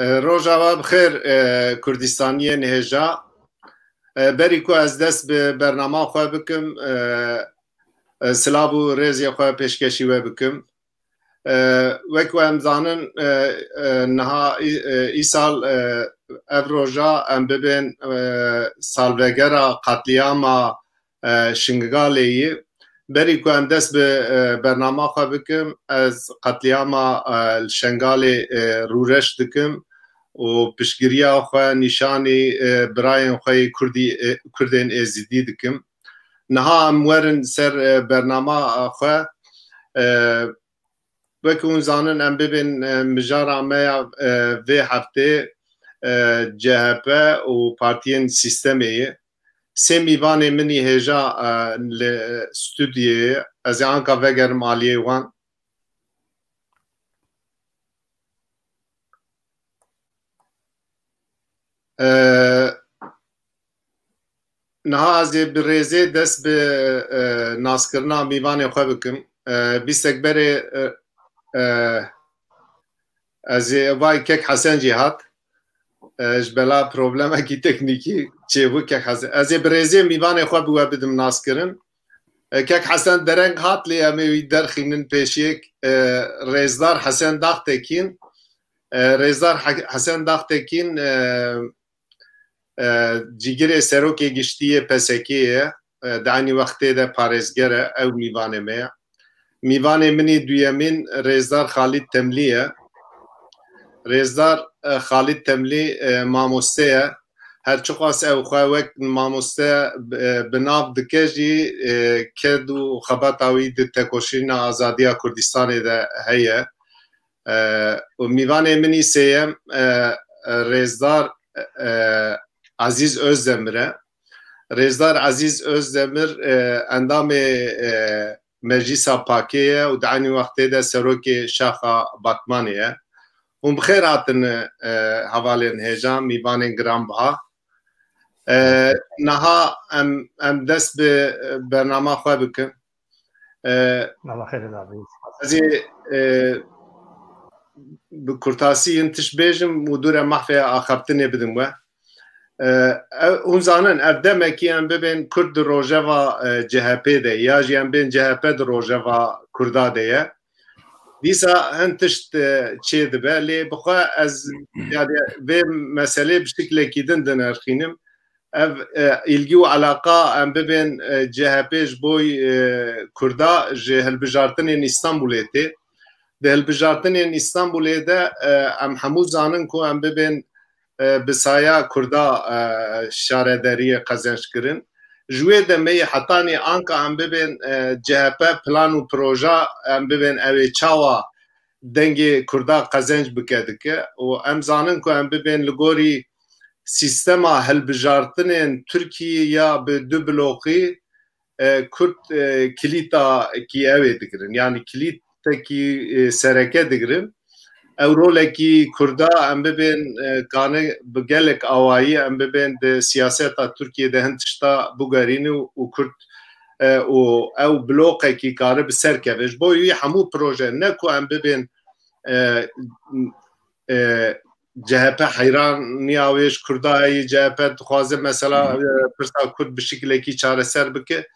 Rojava bixêr Kurdistaniyê nêja berî ku ez dest bi bernama xwe bikim silav û rêzê xwe pêşkêşî we bikim. Wek em zanin niha îsal ev roja em bibên salvegera qetlîama Şingaleyê berî ku em dest bi bernama xwe bikim ez qetlîama Şingalê rûreş dikim û piştgiriya xwe nîşanî birayên xwe Kurdên êzîdî dikim. Niha em werin ser bernama xwe wek hûn zanin em bibên mijara me ya vê heftê CHP û partiyên sîstemê sê mîvanê minî hêja li stûdyeyê ez ê anka vegerim aliyê wan. Niha ez ê bi rêzê dest bi naskirina mîvanê xwe bikim. Bîstek berê ez ê vay Kek Hesen jî hat ji bela problemekî teknîkî çêbû Kek Hesen. Ez ê bi rêzê mîvanê xwe bi we bidim naskirin. Kek Hesen dereng hat lê em ê wî derxînin pêşiyek. Rêzdar Hesen Daxtekîn Rêzdar Hesen Daxtekîn cîgirê serokê giştiyê PSK'ye ye. Di aynî wextê de parêzger e. Ew mîvanê me ye. Mîvanê minî duyemîn Rêzdar Xalîd Temlî ye. Rêzdar Xalîd Temlî mamoste ye. Her çi xwast ew xwe wek mamoste bi nav dike jî ked û xebata wî di tekoşîna azadiya Kurdistanê de heye. Mîvanê minî sêyem Rêzdar Aziz Özdemir e. Rêzdar Aziz Özdemir endamê Meclîsa Pakê ye û di aynî wextê de serokê Şaxa Batmanê ye. Hûn bi xêr hatin hevalên hêja mîvanên giranbiha. Niha em dest bi bernama xwe bikin. Ez ê bi kurtasî yên tişt bêjim û dûre mehfeya axaftinê bidim we. Hûn zanin ev demekî em bibên Kurd di rojeva CHP de ya jî em bên CHP di rojeva Kurda de ye. Dîsa hin tişt çê dibe lê bixwe ez yani vê meselê bi şeklekî din dinerxînim. Ev îlgî û alaqa em bibên CHP ji bo Kurda ji hilbijartinên İstanbulê tê. Di hilbijartinên İstanbulê de em hemû zanin ku em bibên bi saya Kurda şaredariyê qezenç kirin. Ji wê demeyê hetanî anka em bibên CHP plan û proja em bibên ew ê çawa dengê Kurda qezenç bike dike û em zanin ku em bibên li gorî sîstema hilbijartinên Tirkiyê ya bi du blokî Kurd kilîtakî ew ê dikirin. Yani kilîtekî sereke dikirin. Ew rolekî Kurda em bibên kanê bi gelek awayî em bibên di siyaseta Tirkiyeyê de hin tişta bigerînin û Kurd û ew blokekî kare bi ser keve. Ji bo wî hemû proje ne ku em bibên CHP heyraniya wê ji Kurdayê CHP dixwaze mesela pirsa Kurd bi şeklekî çareser bike.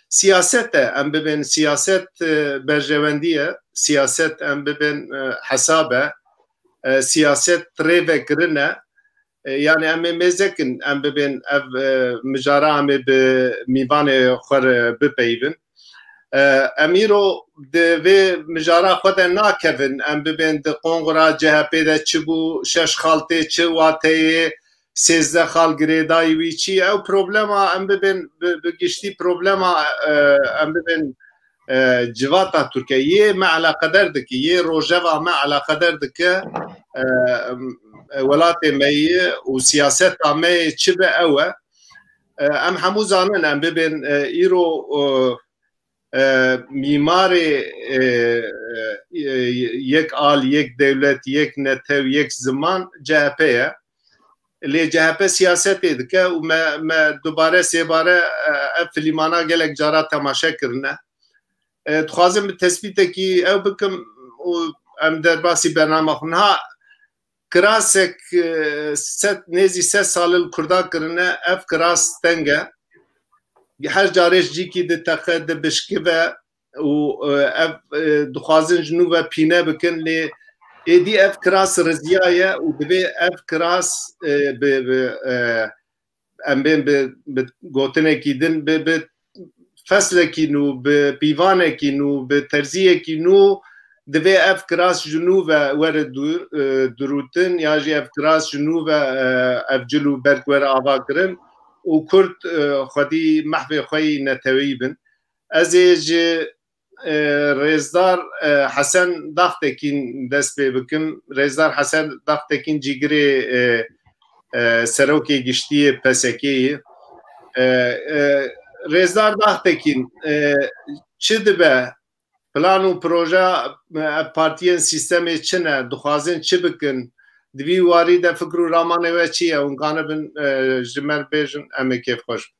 Siyaset de em bibên siyaset berjewendî ye. Siyaset em bibên hesab e. Siyaset rêvekirin e. Yani em ê mêzekin em bibên ev mijara em ê bi mîvanê xwe bipeyvin. Em îro di vê mijara xwe de nakevin em bibên di qongra CHP de çi bû 6 xal tê çi wateyê 13 xal girêdayî wî çi ew problema em bibên bi giştî problema em bibên civata Tirkiyeyê me alaqedar dike yê rojeva me alaqedar dike welatê me yê û siyaseta me yê çi be ew e. Em hemû zanin em bibên îro mîmarê yek al, yek devlet, yek netew, yek ziman CHP ye. Lê CHP siyasetê dike û me dubare sêbare ev filîmana gelek cara temaşe kirine. Dixwazim bi tespîtekî ew bikim û em derbasî bernama xwe. Niha kirasek nêzî 3 salil Kurda kirine ev kiras tenge her carêj cîkî di teqe di bişkive û ev dixwazin ji nû ve pîne bikin lê êdî ev kiras riziya ye û divê ev kiras em bên bi gotinekî din bi feslekî nû bi pîvanekî nû bi terziyekî nû divê ev kiras ji nû ve were dirûtin ya jî ev kiras ji nû ve evcil û berk were avakirin û Kurd xwedî mehvê xwe yî netewî bin. Ez ê ji Rêzdar Hesen Daxtekîn dest pê bikim. Rêzdar Hesen Daxtekîn cîgirê serokê giştiyê PSK'yê. Rêzdar Daxtekîn çi dibe plan û proja partiyên sîstemê çi ne? Dixwazin çi bikin? Di vî warî de fikr û ramanê we çi ye? Hûn ganibin ji me bêjin em ê kêfxweş bin.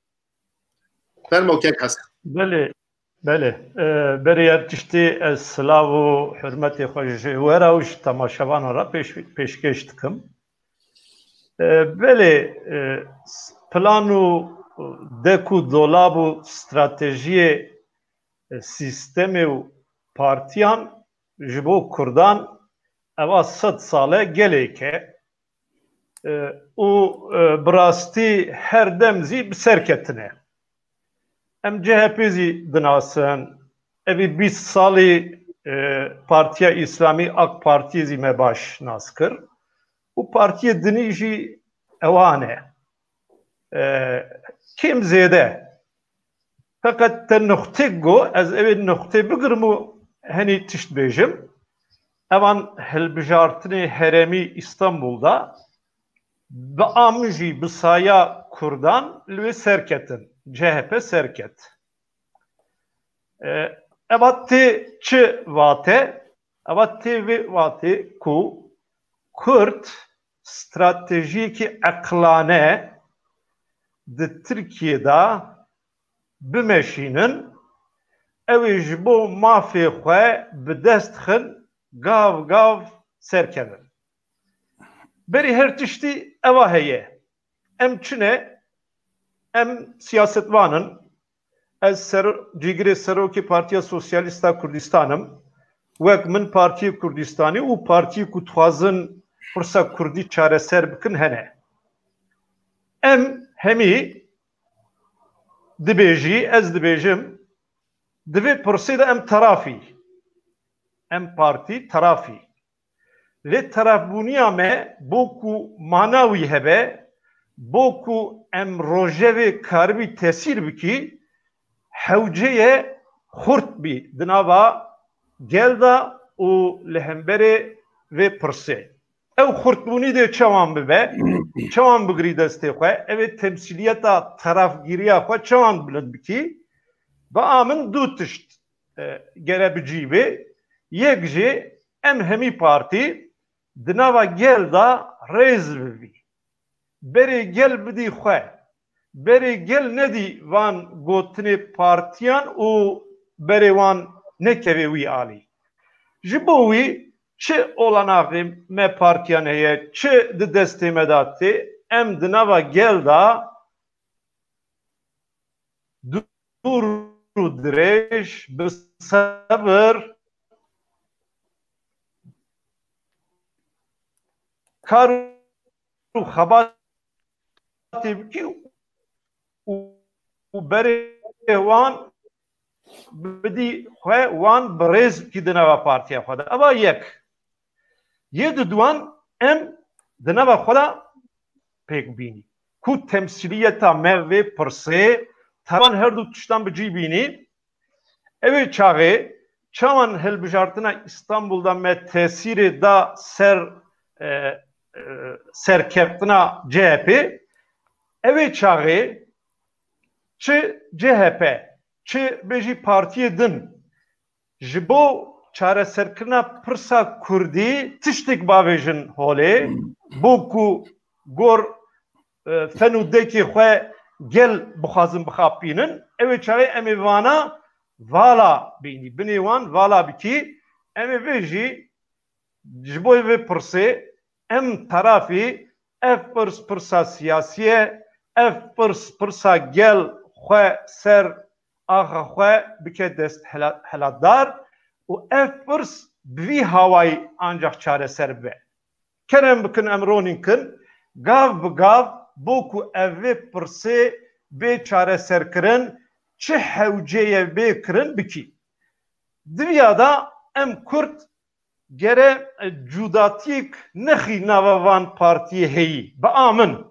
Fermo kek Hesen. Belê, belê. Berê tiştê ez silav û hürmetê xwe ji wera û ji temaşevanan re pêşkêş dikim. Belê plan û dek û dolab û stratejiyê sîstemê û partiyan ji bo Kurdan eva 100 sale gelek e û bi rastî her dem zî bi ser ketine. Em CHP zî dinasin, evî 20 salî Partiya İslamî AK Partiye zî me baş nas kir û partiyê dinî jî ewan e. Kêm zêde. Fakat te nuxtê got, ez evê nuxtê bigirim û henî tişt bêjim. Evan hilbijartinê herêmî İstanbul'da bi a min jî bi saya Kurdan li wê serketin. CHP serket. Eva tê çi vate? Eva tê vê watê ku Kurd stratejiyekî eqlane di Tirkiyeyê bimeşînin ew ê ji bo mafê xwe bi dest xin gav gav serkevin. Berî her tiştî eva heye. Em çine? Em siyasetvanin. Ez cîgirê Serokê Partiya Sosyalîsta Kurdistanım. Wek min Partiyê Kurdistanî û partiyê ku dixwazin pirsa Kurdî çareser bikin hene. Em hemî dibêjî, ez dibêjim, divê pirsê de em terafî. Em partî terafî. Lê terafbûniya me bo ku mana wî hebe, bo ku em rojevê karibî tesîr bikî, hewceyê xurt bî di nava gelda û li hemberê vê pirsê. Ew xurtbûnî de çawan bibe, çawan bigirî destê xwe, ev ê temsîliyeta terafgiriya xwe çawan bilind bikî, bi a min du tişt gere bicîbê. Yek jî em hemî partî di nava gelda rêz bibî. Berê gel bidî xwe, berê gel nedî van gotinê partiyan û berê wan nekeve wî alî. Ji bo wî çi olanavê me partiyan heye, çi di destê me de tê, em di nava gelda dûr û dirêj bi sebir kar û xebatê bikî û berê wan bidî xwe wan bi rêz bikî di nava partiya xwe de. Eva yek. Yê di duan em di nava xwe de pêk bînî. Ku temsîliyeta me vê pirsê taban her du tiştan bicî bînî. Evê çaxê çawan hilbijartina İstanbul'da me tesîrê da serkeftina CHP, evê çaxê çi CHP, çi bêjî partiyê din ji bo çareserkirina pirsa Kurdî tiştek bavêjin holê, bo ku gor fen û dekê xwe gel bixwazin bixapînin, evê çaxê em ê vana vala bînî. Binê wan vala bikî, em ê vê jî ji bo vê pirsê ام طرفی اف پرسا سیاسیه اف پرسا گل خو سر آخا خو بکه دست حلادار و اف پرس بوی هوای ancak çareser be. Kerem bükün emronin kın gav bgav boku evi pırsı be çareser kırın çi hevceye be kırın biki. Dünyada em Kürt gere cudatik nexi navavan partiye heyi ba amın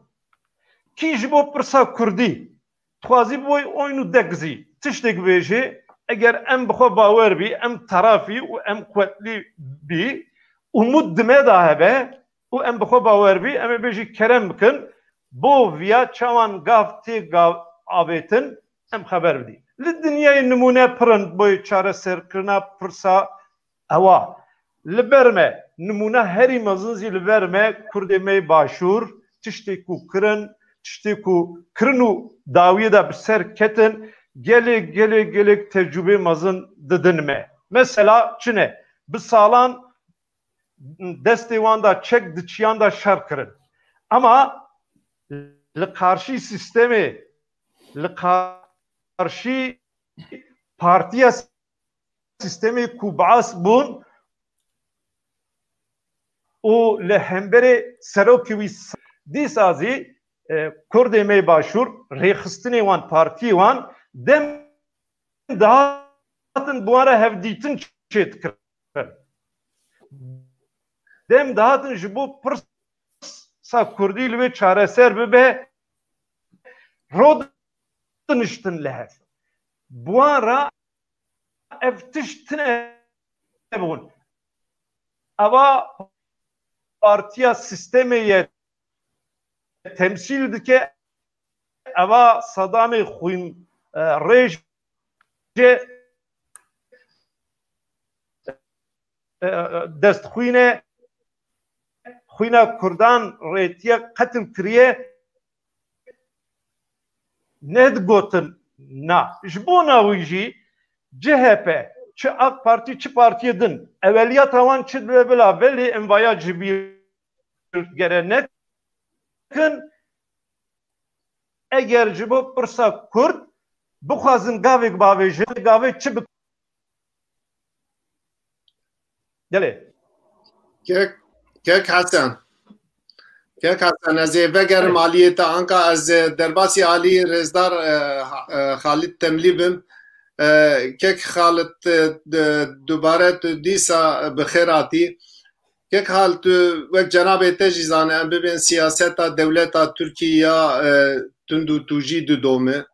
ki jibo pırsa Kürdi txwazi boy oyunu degzi tiştek beji eğer em bixwe bawer bî em tarafî û em kuvvetlî bî umud dime da hebe û em bixwe bawer bî em ê bêjî kerem bikin bo viya çawan gav tê gav avêtin em xeber bidî. Li dinyayê nimûne pirin boy çareserkirina pirsa ewa li ber me nimûne herî mezin zî li ber me Kurdê me başûr tiştê ku kirin tiştê ku kirin û dawiyê de bi ser ketin gelek tecrübe mazın didin me. Mesela çine bi salan destê wan da çek diçiyan da şer kirin. Ama li karşı sistemê li karşı partiya sistemê ku baas bûn û li hemberê serokê wî dîsa zî Kurdê me başûr rêxistinê wan partiyê wan dem dahatin buara hevdîtin çê dikirin. Dem dahatin ji bo pirsa Kurdî li wê çareser bibe ro diniştin li hev. Buan ra ev tiştin ebûn. Eva partiya sistemê ye temsil dike eva Saddamê xwîn rêj destxwîne xwîna Kurdan rêtiye qetil kiriye nedgotin na. Ji bo wî jî CHP çi AK Parti çi partiye din evveliyata wan çi dibe bila velê em vaya cibîr gere nekin eğer ji bo pirsa Kurd bixwazin gavek bavêjin gavê çi bi gelê kek Hasan ez ê vegerim aliyê te anka ez derbasî alî Rêzdar Xalîd Temlî bim kek Xalîd dubare tu dîsa bi xêr hatî kek hal tu wek cenabê te jî zane em bibên siyaseta dewleta Tirkiya tund û tu jî didome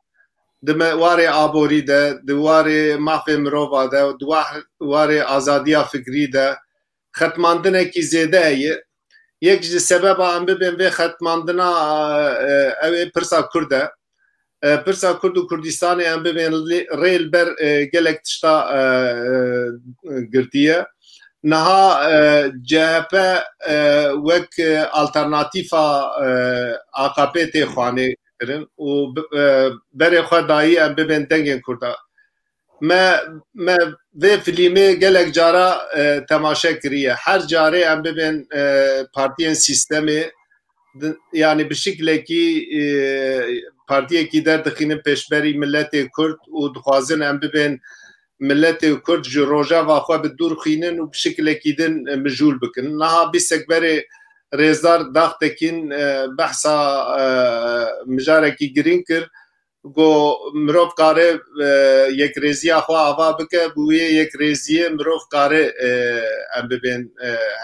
di warê aborî de di warê mafê mirova de di warê azadiya fikrî de xetmandinekî zêde heye yek ji sebeba em bibên vê xetmandina ew ê pirsa Kurd e pirsa Kurd û Kurdistanê em bibên rê li ber gelek tişta girtiye niha CHP wek alternatîfa AKP tê xwanê kirin û berê xwe dayî em bibên dengên Kurda. Me vê filîmê gelek cara temaşe kiriye. Her carê em bibên partiyên sistemê yani bi şeklekî partiyekî derdixînin pêşberî milletê Kurd û dixwazin em bibên milletê Kurd ji rojava xwe bi dûr xînin û bi şeklekî din mijûl bikin. Niha bîsek berê Rêzdar Daxtekîn behsa mijarekî girîng kir got mirov kare yekrêziya xwe ava bike bi wê yekrêziyê mirov kare em bibên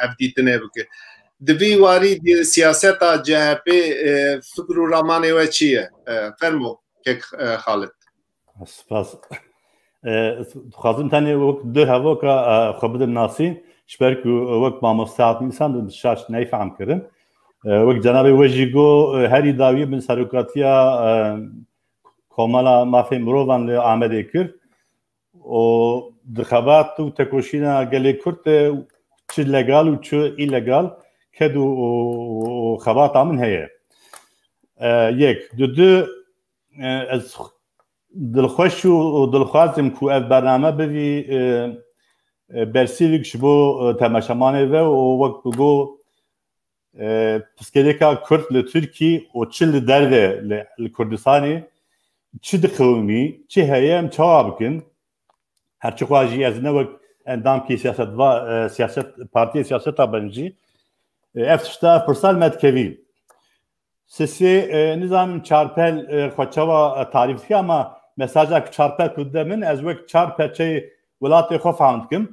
hevdîtinê bike. Di vî warî siyaseta CHP fikr û ramanê we çi ye? Fermo kek Xalîd. Spas. Dixwazim tenê wek du hevoka xwe bidim nasîn ji ber ku wek mamoste insan bi şaş neyfehm kirin. Wek cenabê we jî got herî dawiyê bin serokatiya komala mafê mirovan li Amedê kir û dixebat û tekoşîna gelê Kurd çi legal û çi îlegal ked û xebata min heye. Yek du ez dilxweş û dilxwazim ku ev bername bivî bersîvik ji bo temaşemanê ve û wek bigot پسکریکا کرد لترکی و چل درده لکردستانی چی دخومی چی هیم چواب کن هرچی خواهی از نوک اندام کی سیاست پارتی سیاست بنجی افتشتا پرسال مدکوی سسی نظام چارپل خوچوا تعریف که اما مساجا چارپل کده من از وقت چارپل چه ولات خوف عندكم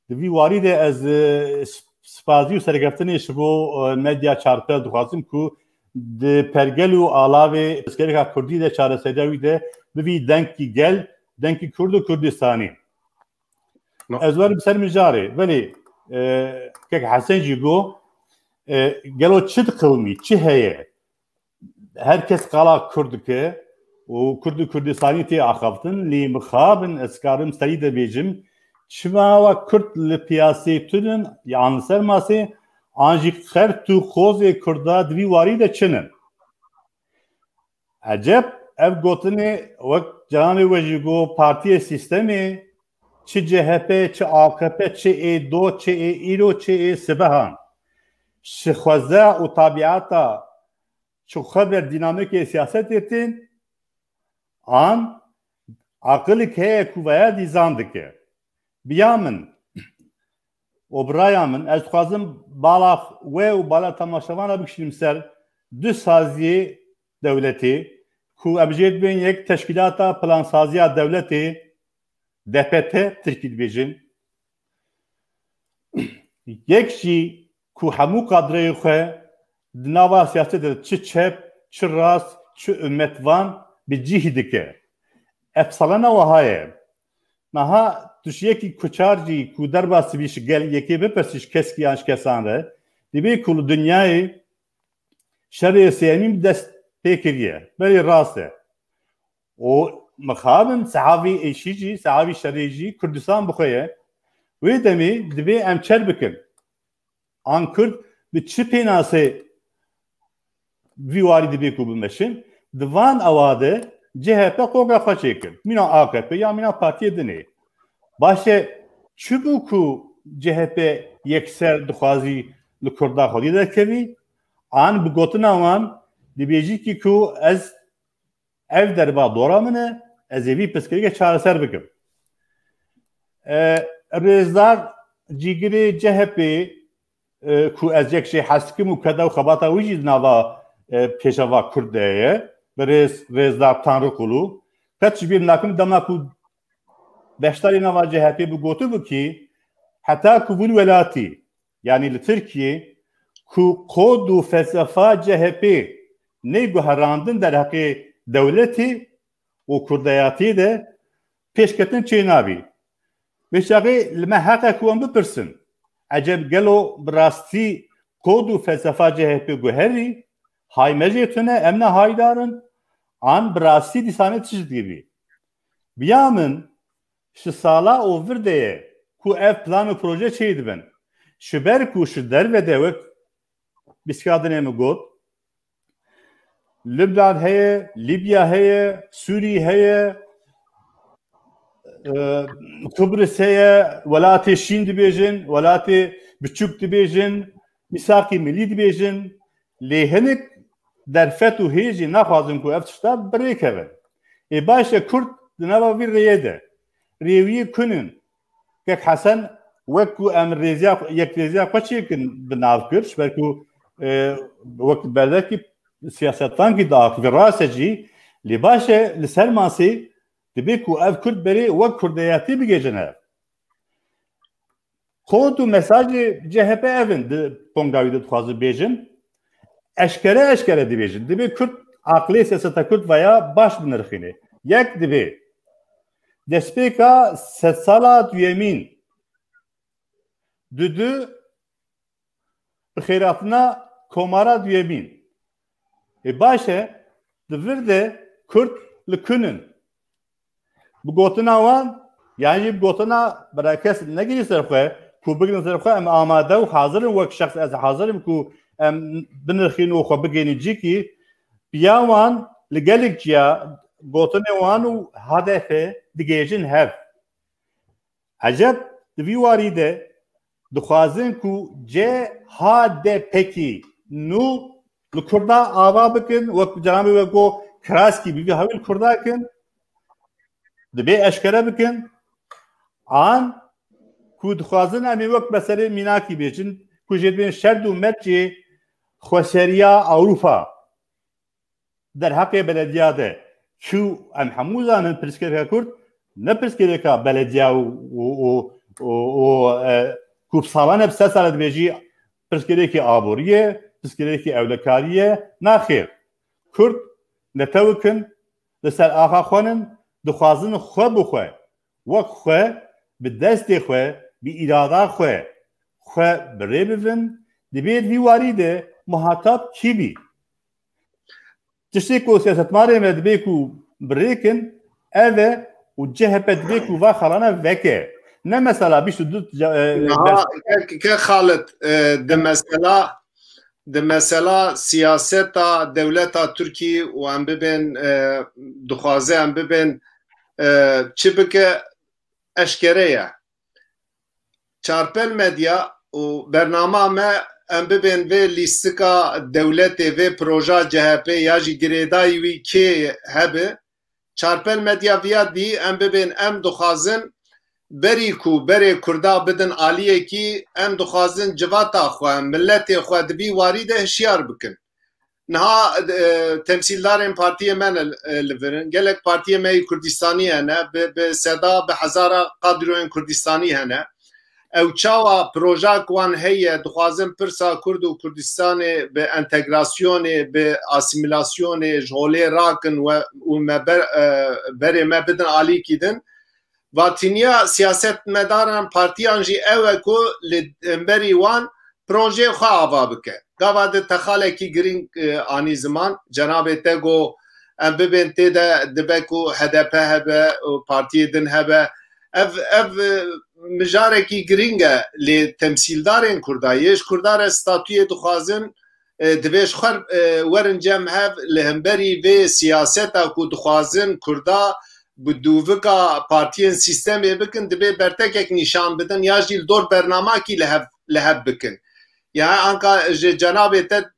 دوی وارد از سپازی و سرگرفتنی شبو مدیا چارپل دخوازم کو د پرگل و علاوه اسکریکا کردی ده چاره سیداوی ده دوی دنکی گل دنکی کرد و کردستانی از وارد بسر مجاره ولی که حسن جیگو گلو چه قومی چه هیه herkes qala Kurdike و Kurdistani تی آخافتن لی مخابن اسکارم سری دبیجم چما و کرد لپیاسی تونن یعنی سر ماسی آنجی خیر تو خوز کردا دوی واری ده چنن عجب ev gotini vak canı vecigo partiye sistemi çi CHP çi AKP çi EDO çi İRO çi Sibahan şixwaza u tabiata şu haber dinamik siyaset etin an akıllık heye kuvaya dizandike biyamın obrayamın ez xwazim bala ve u bala tamaşavana bikşimser dü saziye devleti ku abjed ben yek teşkilata plansaziya devleti DPT Türkiye bejin yekşi ku hamu kadreyi xwe dinava siyaset çi çep çi rast çi ümmetvan bi cihidike efsalana vahaye naha tuşyeki kuçarji ku derbası biş gel yeki bepesiş keski anş kesande dibi kulu dünyayı şerriye seyanim dest pekiriye böyle rastı o mekhabın sahavi eşici sahavi şerrici Kürdistan bukhaye ve demi dibi emçer bikin ankır bi çi penası vivari dibi kubulmeşin divan avade CHP kogafa çekin. Mina AKP ya mina partiye dine. Başe çubuku CHP yekser dixwazi li Kurda xwedî derkevî an bi gotina wan dibêjî ki ku ez ev derba dora min e ez ê vî piskirîgê çareser bikim. Rêzdar cîgirê CHP ku ez yek jê hes dikim û keda û xebata wî jî di nava pêşava Kurd de ye Rêzdar Tanrıkulu kaç bir nakim dema ku beştari nava CHP bu gotu bu ki hatta ku bu velati yani li Türkiye ku kod u felsefa CHP ne guharandın der hakkı devleti o kurdayati de peşketin çeynabi beşagi lima haqa ku am bipirsin acab gelo brasti kod u felsefa CHP guheri hay mejetune emne haydarın an brasti disanet çiz gibi biyamın şu sala o virdeye ku ev planı proje çeydi ben şüber ku şu derve devek biskadine mi got Lübnan heye Libya heye Suriye heye Kıbrıs heye velatı Şin dibejin velatı Biçuk dibejin misaki milli dibejin lehenik درفت و هیچی نخواهیم که افتشتا بری کهن. باشه کرد نوا وی ریده ریوی کنن که حسن وقتی امر ریزیا یک ریزیا پچی کن بناو کرد برکو وقت بعد کی سیاستان کی داخل وراثتی لباشه لسر ماسی دبی کو اف کرد بری وقت کردیاتی بگیجنه. خود و مساج CHP evin de pongavide tuazı bejin eşkere dibêjin dibe Kürt aqlê siyaseta Kürt veya baş binirxîne yek dibe destpêka sed sala duyemîn dudu xêratina komara duyemîn başe divir de Kürt li kunin bu gotina wan yani bu gotina berekes negî serxwe ku bigin serxwe em amade û hazirin wek şexs ez hazirim ku بنرخين وخو بگيني جيكي بياوان لگلك جيا گوتنه وانو هدفه دگيجن هف عجب دوی واريده دخوازن كو جه هاده پكي نو لکردا آوا بکن وقت جنابی وگو کراسکی بیوی هاویل کردا کن دبی اشکره بکن آن کود خوازن امی وقت بسره میناکی بیچن کجید بین شرد و مرچی خوشریا اوروپا در حق بلدیا ده شو ام حموزان پرسکرکا کرد نه پرسکرکا بلدیا و کوب سالانه بسه ساله دبیجی پرسکرکی آبوریه پرسکرکی اولکاریه ناخیر کرد نتوکن لسر آخا خونن دخوازن خواه بخواه وک خواه به دست خواه به اراده خواه بره بفن دبید وی واریده محاطب کی بی تشتی که سیاستماره مدبی که بریکن اوه و جهب دبی که و خلانه وکه نه مثلا بیشت دوت که خالد ده مثلا سیاست دولت ترکی و هم ببین دخوازه هم ببین چی بکه اشکره یا چارپل مدیا و برنامه ما ام ببین و لیستکا دولت و پروژه جهپی یا جی گریدای وی که هبه چارپل مدیا ویاد بی ام ببین ام دخوازن بری کردا بدن آلیه کی ام دخوازن جواتا خواه ملت خواه دبی وارده هشیار بکن نها تمثیلدارین پارتی من لورن گلک پارتی من کردستانی هنه به صدا به هزارا قادروین کردستانی هنه او چاوا پروژه کوان هیه دخوازن پرسا کرد و کردستان به انتگراسیون به اسیمیلاسیون جهولی راکن و بره ما بدن آلی کیدن واتینیا سیاست مدارن پارتیان جی اوه کو لبری وان پروژه خواه آوا بکه گاوا ده تخاله کی گرینگ آنی زمان جناب تگو ام ببین تیده دبکو HDP هبه پارتی دن هبه اف مجاره کی گرینگه لی تمثیلدارین کردایش کردار استاتوی دخوازن دبیش خور ورنجم هف لهمبری و سیاست اکو دخوازن کردا بدووکا پارتیین سیستمی بکن دبی برتکک نشان بدن یا جیل دور برنامه کی لهب بکن یا انکا جناب تد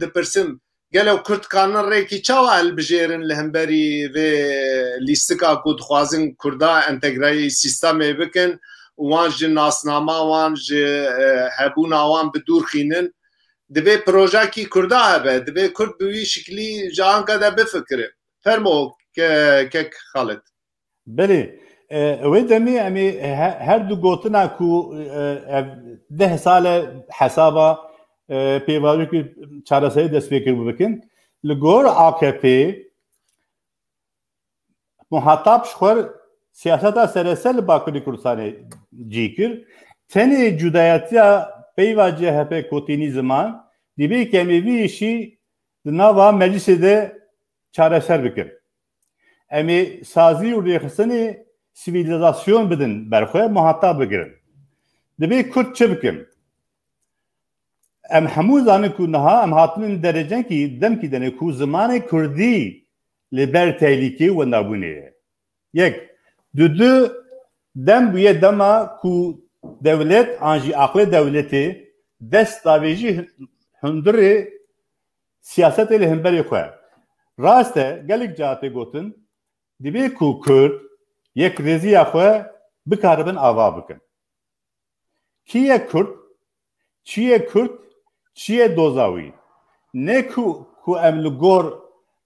دپرسم گلو کرد کانن ریکی چاوا البجیرن لهمبری و لیستکا کو دخوازن کردا انتگرایی سیستمی بکن وان جی ناسنامه وان جی هبونا وان بدور خینن دبی پروژه کی کردا هبه دبی کرد بوی شکلی جانکا ده بفکره فرمو که خالد بله اوی دمی امی هر دو گوتنا کو 10 سال حسابا پیوازو که چارەسەری دەست پێ کرد بکن لەگۆڕ AKP محتاب شخۆر سیاسەتا سەرەسەر لە باکووری کوردستانی جی کرد tenê cudayetiya peyva CHP kotînî ziman dibê kemêviyîşî di nava meclisê de çareser bikin em ê sazî û rêxistinê sivîlîzasyon bidin berxwe muhatap bigirin dibê Kurd çi bikin em hemû zanin ku niha em hatinin derecenkî demkî dene ku zimanê Kurdî li ber tehlîkê û nabûnê ye yek du dem bûye dema ku devlet an jî aqlê dewletê dest davêjî hundirê siyasetê li hemberê xwe rast e gelek cahatê gotin dibê ku Kurd yek rêziya xwe bikaribin ava bikin kî ye Kurd çi ye Kurd çi ye doza wî ne ku em li gor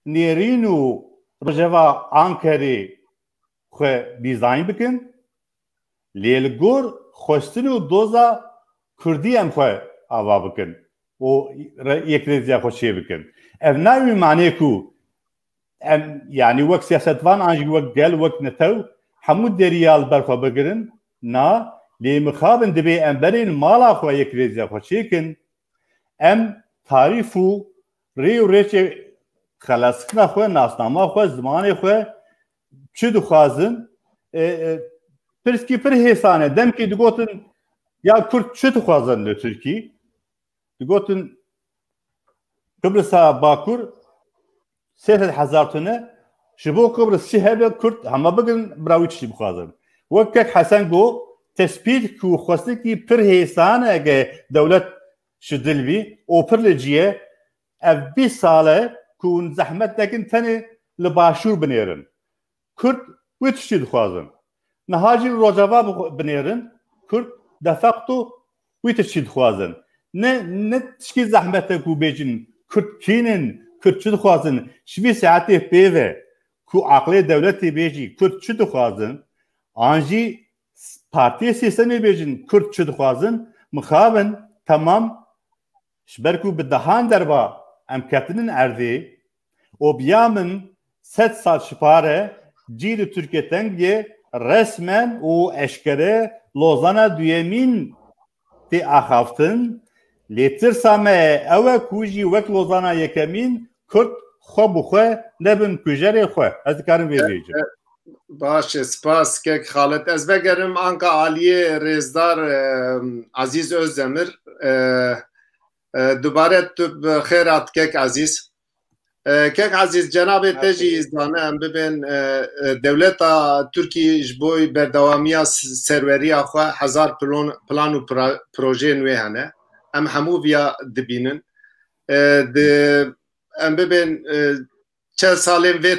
nêrîn û rojeva Ankarê xwe dîzayn bikin lê li gor xwestin û doza Kurdî em xwe ava bikin û yek rêziya xwe çê bikin ev nayê manê ku em yani wek siyasetvan an jî wek gel wek netew hemû deriya li ber xwe bigirin na lê mixabin dibê em berên mala xwe yek rêziya xwe çêkin em tarîf û rê û rêçê xelaskina xwe nasnama xwe zimanê xwe çi dixwazin pirskî pir hêsane demkî digotin ya Kurd çi dixwazin li Tirkî digotin Kıbrısa Bakur 3,000 tune ji bo Kıbrıs çi hebe Kurd hema bigin bira wî tiştî bixwazin wek Hesen got tespît ku xwestekî pir hêsan ege dewlet شدلبي وبرلجيه اف بي ساله كون زحمت لكن ثاني لباشور بنيرن كرد ويتشد خوازن نهاجي روجافا بنيرن كرد دفقتو ويتشد خوازن نه تشكي زحمتك وبيجن كرد كينن كرد شد خوازن شبي ساعتي بيوه كو عقلي دولتي بيجي كرد شد خوازن انجي parti sistemi bejin Kürt çı dixwazin mixabin tamam şberku bi dehan derba em ketinin erdê û biya min sed sal şipare cîrî Tirkiye tengê resmen û eşkere Lozana duyemîn tê axaftin lê tirsa me ew e ku jî wek Lozana yekemîn Kürt xwe bi xwe nebin kujerê xwe ez dikarim vê bêjim. باشه سپاس که خالد از بگرم آنکه عالیه رزدار عزیز özdemir دوباره تو خیرات کک عزیز کک عزیز جناب تجی ازدانه ام ببین دولتا ترکی جبوی بردوامی سروری آخوا 1000 پلان و پروژه نوی هنه ام همو بیا دبینن ام ببین چه سالیم و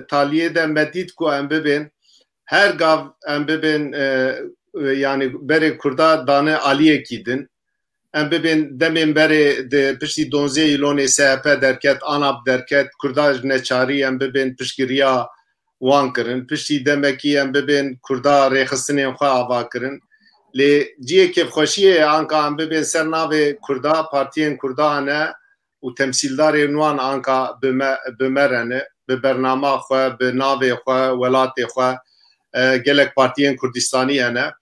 تالیه ده مدید کو ام ببین her gav em bibin yani beri kurda dane aliye kidin em bibin demin beri de pişti 12 iloni SHP derket anap derket kurda neçari em bibin pişkiriya wan kirin pişti demeki em bibin kurda rexistinên xwe ava kirin lê ciyekê xweşiyê anka em bibin ser navê kurda partiyên kurda hene û temsîldarên wan anka bi me rene bi bernama xwe bi navê xwe welatê xwe gelek partiyên Kurdistanî hene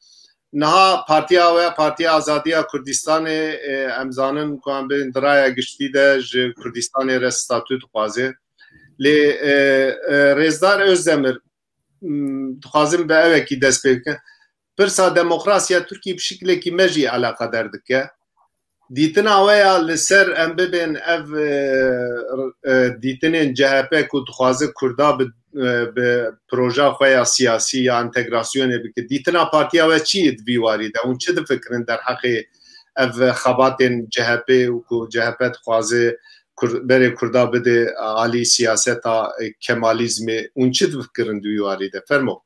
niha partiya we Partiya Azadiya Kurdistanê em zanin ku em bin diraya giştî de ji Kurdistanê re statû dixwaze lê Rêzdar Özdemir dixwazim bi evekî dest pê bikin pirsa demokrasiya Tirkiye bi şeklekî me jî alaqedar dike dîtina we ya li ser em bibin ev dîtinên CHP ku dixwaze Kurda bi proje xwe ya siyasî ya entegrasyonê bike dîtina partiya we çi di vî warî de hûn çi difikirin derheqê ev xebatên CHP û ku CHP dixwaze berê Kurda bide alî siyaseta Kemalizmê hûn çi difikirin di vî warî de fermo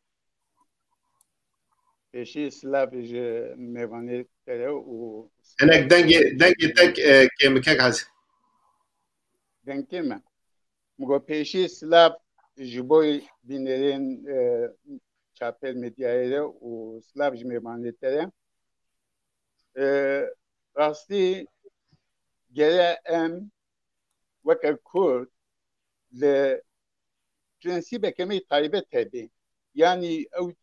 Pêşî silav ji mêvanê tere û hinek dengê tek kêmikek hezî dengê me got pêşî silav ji bo bînerên çapel medyayê de û silav ji mêvanê tere rastî gere em weke Kurd li prensîbeke me taybet hebe yani ew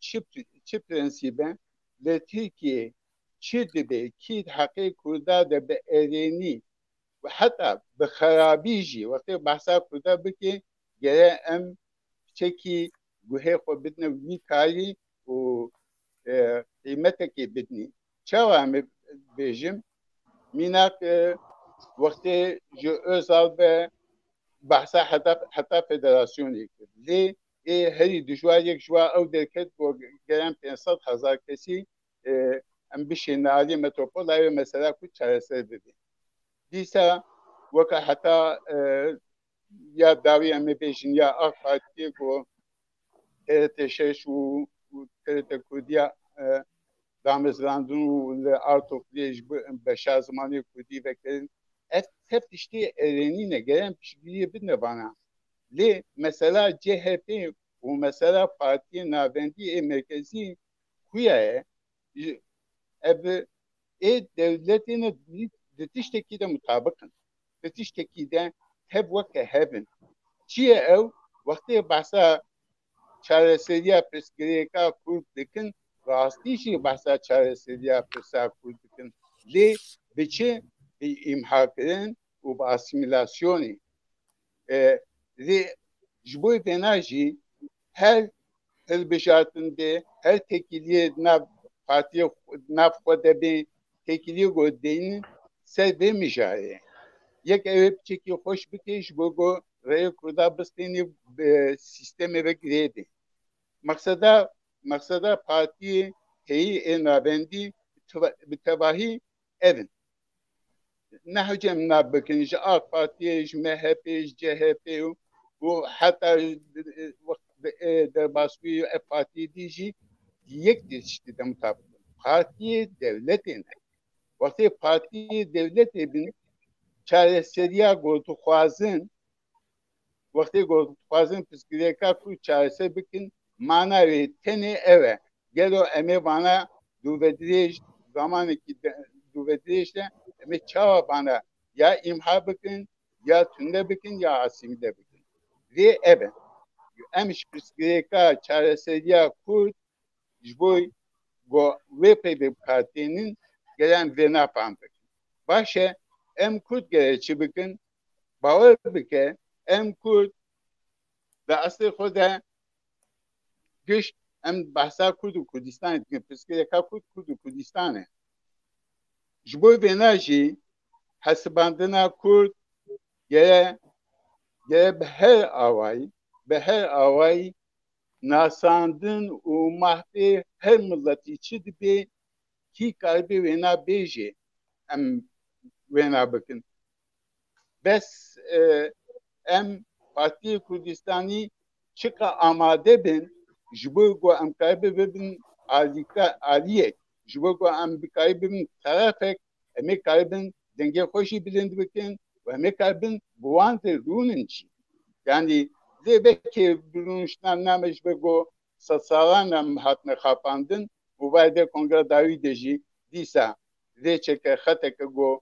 çi prensîbe li Tirkiye çi dibe kî heqê Kurda de bi erênî ve heta bi xerabî jî wextê behsa Kurda bike gere em çekî guhê xwe bidine wî karî û qîmetekê bidinî çawa em bêjim mînak wextê ji Özal ve behsa heta federasyonê kir lê herî dijwarek ji wa ew derket ku gerem 500,000 kesî em bişîne alî metropolayê mesela ku çareser bibê dîsa weka heta ya dawî em bêjin ya AK Partiye ku TRT6 û TRT Kurdiya damezrandin û li Artopilê ji bi şazimanê Kurdî vekirin ev hep tiştê erênîne gerem piştgiriyê bidine vana lê mesela CHP û mesela Partiyê Navendî Merkezî kuya ye ev devletên di tiştekî de mutabiqin di tiştekî de hev weke hevin çi ye ew wextê behsa çareseriya pirsgirêka Kurd dikin rastî jî behsa çareseriya pirsa Kurd dikin lê bi çi bi îmhakirin û bi asîmîlasyonê lê ji bo vêna jî her hilbijartin de her tekiliyê nav partiye nav xwe de bê tekiliyê got deyînin ser vê mijarê yek ew piçekî xweş bike ji bo ku rêya Kurda bistênî sîstemê ve girêdê meqseda partiyê heyî ê navendî bi tevahî evin نحوجه من بکنیش آق پارتیش MHPش CHP و حتی وقت در باسوی پارتی دیجی یک دیشتی ده مطابق پارتی devleti ne? وقتی پارتی devleti bin çareseriya gotu xwazin وقتی gotu xwazin piskireka ku çaresi bikin mana ve teni eve gelo eme bana duvediriş zamanı ki duvedirişle eme çava bana ya imha bikin ya tünde bikin ya asimde bikin ve eve emiş piskireka çareseriya kurt jboy go VPD partinin gelen vena pandık. Başa em kurt gereçi bikin باور بکه ام کرد در اصل خود گشت ام بحثا کرد و کردستان که پسکه یکا کرد و کردستانه جبوی بیناجی حسباندنا کرد گره به هر آوایی ناساندن و محفی هر ملتی چی دی کی کاربی وینا بیجی ام وینا بکن بس ام Parti Kurdistani çıka amade bin jibo go am kaybe bin aliye jibo go am kaybe bin tarafek emi kaybın denge hoşi bilind bikin ve emi kaybın buante rununci yani de belki runuştan nameş be go satsalan hatne kapandın bu vayde kongre davi deji disa de çeke khatek go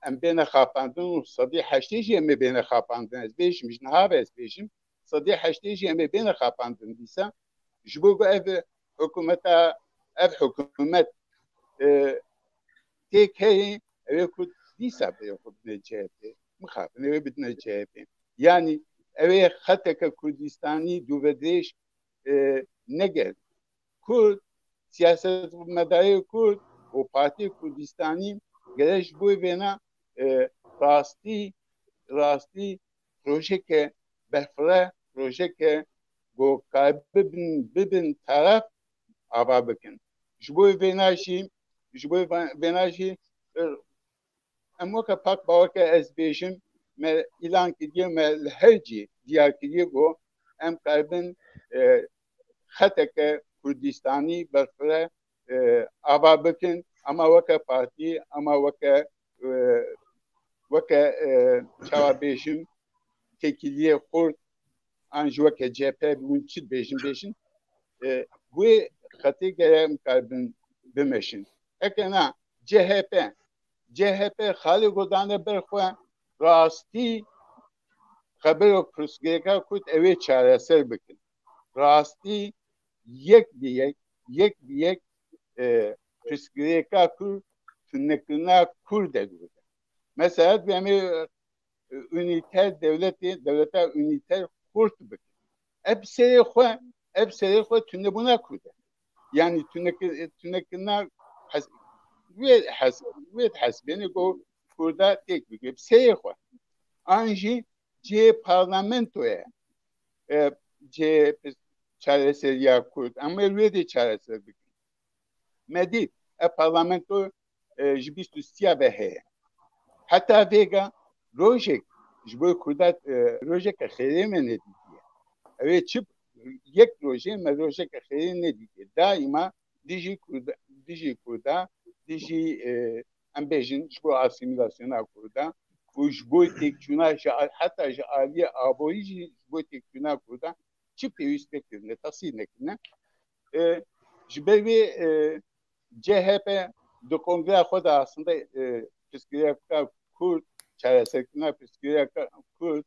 ام بین خاپاندن و صدی هشتیجی ام بین خاپاندن از بیشم جنها از بیشم صدی هشتیجی ام بین خاپاندن دیسا جبو اف حکومت تیک هی اوه کود دیسا بیا خود نجهبه مخافن اوه بید نجهبه yani اوه خطک کردستانی دوودیش نگر کرد سیاست مداری کرد و پارتی کردستانی گرش بوی بنا راستی پروژه که بفره پروژه که گو کار ببین طرف آبا بکن جبوی بناشی امو که پاک باور که از بیشم من اعلان کردیم من هرچی دیار کردیم گو ام کاربن خطه که کردستانی بفره آبا بکن اما وکه پارتی اما وکه چاوا بیشم تکیلیه خورد انج وکه CHP بون چید بیشم bu خطی گرم کردن بمشین اکنه CHP خالی گودانه برخواه راستی خبر و پرسگیرکا کود اوی چاره سر بکن راستی یک پرسگیرکا کود tünekline kur dedi. Mesela benim üniter devlete üniter kurt bek. Hepseri xo tünne buna kurdu. Yani tünekline hasbeni go kurda tek bek. Hepseri xo. Anji parlamentoya çaresi ya kurd. Ama öyle çaresi bek. Medit parlamento جبیستو سیا به هه حتی ویگا روژک جبوی کردات روژک خیلی من ندیدیه اوه چپ یک روژه من روژک خیلی ندیدیه دائما دیجی کردا دیجی ام بیجن جبوی اسیمیلاسیون کردا و جبوی تکچونا حتی جالی آبایی جبوی تکچونا کردا چپ پیوست بکنه تصیل نکنه جبوی CHP do kongre خود aslında psikolojik Kürt çaresine psikolojik Kürt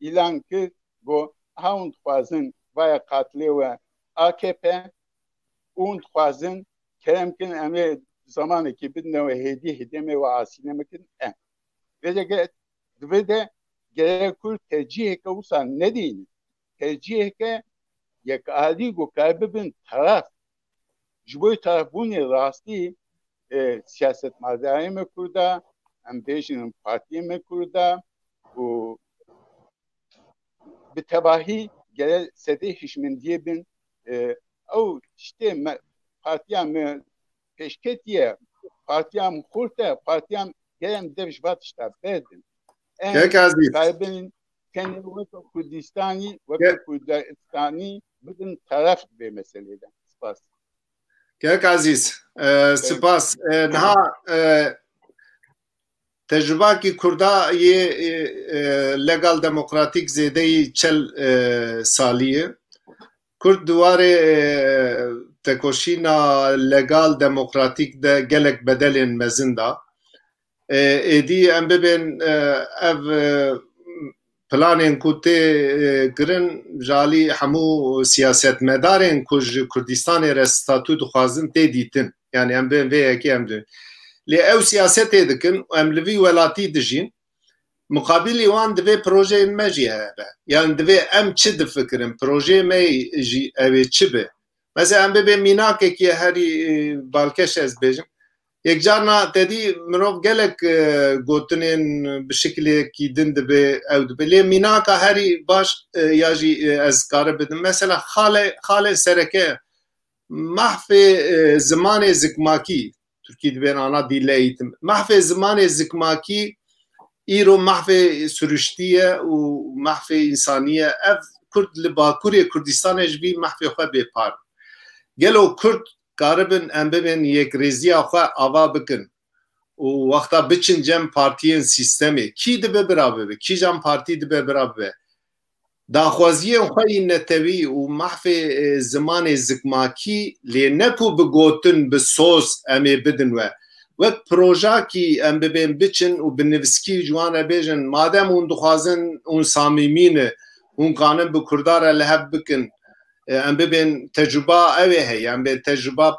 ilan ki bu haund fazın vaya katli ve AKP und fazın keremkin emi zamanı ki bir nevi hediye ve asinemekin ve de gerek Kürt tercih ki usan ne değil tercih ki yak adi go kaybın taraf جبوی طرفونی راستی سیاست مداری میکرده هم بیشتر پارتی میکرده و به تباهی گره سده هشمندیه بین او işte partiya mı peşketiye partiyam kurte partiyam gelem deviş batışta bedin. Kek aziz. Kaybının kendi vaka Kurdistani vaka Kurdistani bugün taraf bir meseleden. Spas. Kek aziz. Spas. Naha tecrüba ki Kurda ye legal demokratik zedeyi çel saliye. Kurd duvarı tekoşina legal demokratik de gelek bedelin mezinda. Edi em bibin ev planên ku tê kirin jalî hemû siyasetmedarên ku ji Kurdistanê re statû dixwazin tê dîtin. Yani em bên vê yekê em dîn. Lê ew siyasetê dikin em li vî welatî dijîn muqabilî wan divê projeyên me jî hebe. Yani divê em çi difikirin projeyê me jî ew ê çi be. Mesela em bibê mînakekî herî balkeş ez bêjim. Yekcarna tedî mirov gelek gotinên bi şekilekî din dibe ew dibe. Lê mînaka herî baş ya jî ez kare bidim. Mesela xalê sereke mahfê zimanê zikmakî Türkiye dibên ana dîle eğitim. Mahfê zimanê zikmakî îro mahfê sürüştiye û mahfê insaniye ev Kurd li Bakurê Kurdistanê ji vî mahfê xwe bêpar. Gelo Kurd garibin em bibin yekrêziya xwe ava bikin û wexta biçin cem partiyên sîstemê kî dibe bira bibe kî jan partî dibe bira bibe daxwaziyên xwe yên netewî û mahfê zimanê zikmakî lê ne ku bi gotin bi sos em ê bidin we wek projakî em bibên biçin û bi nivîskî ji wan re bêjin madem hûn dixwazin hûn samîmî ne hûn kanin bi Kurda re li hev bikin em bibên tecrüba ew ê heye em bê tecrüba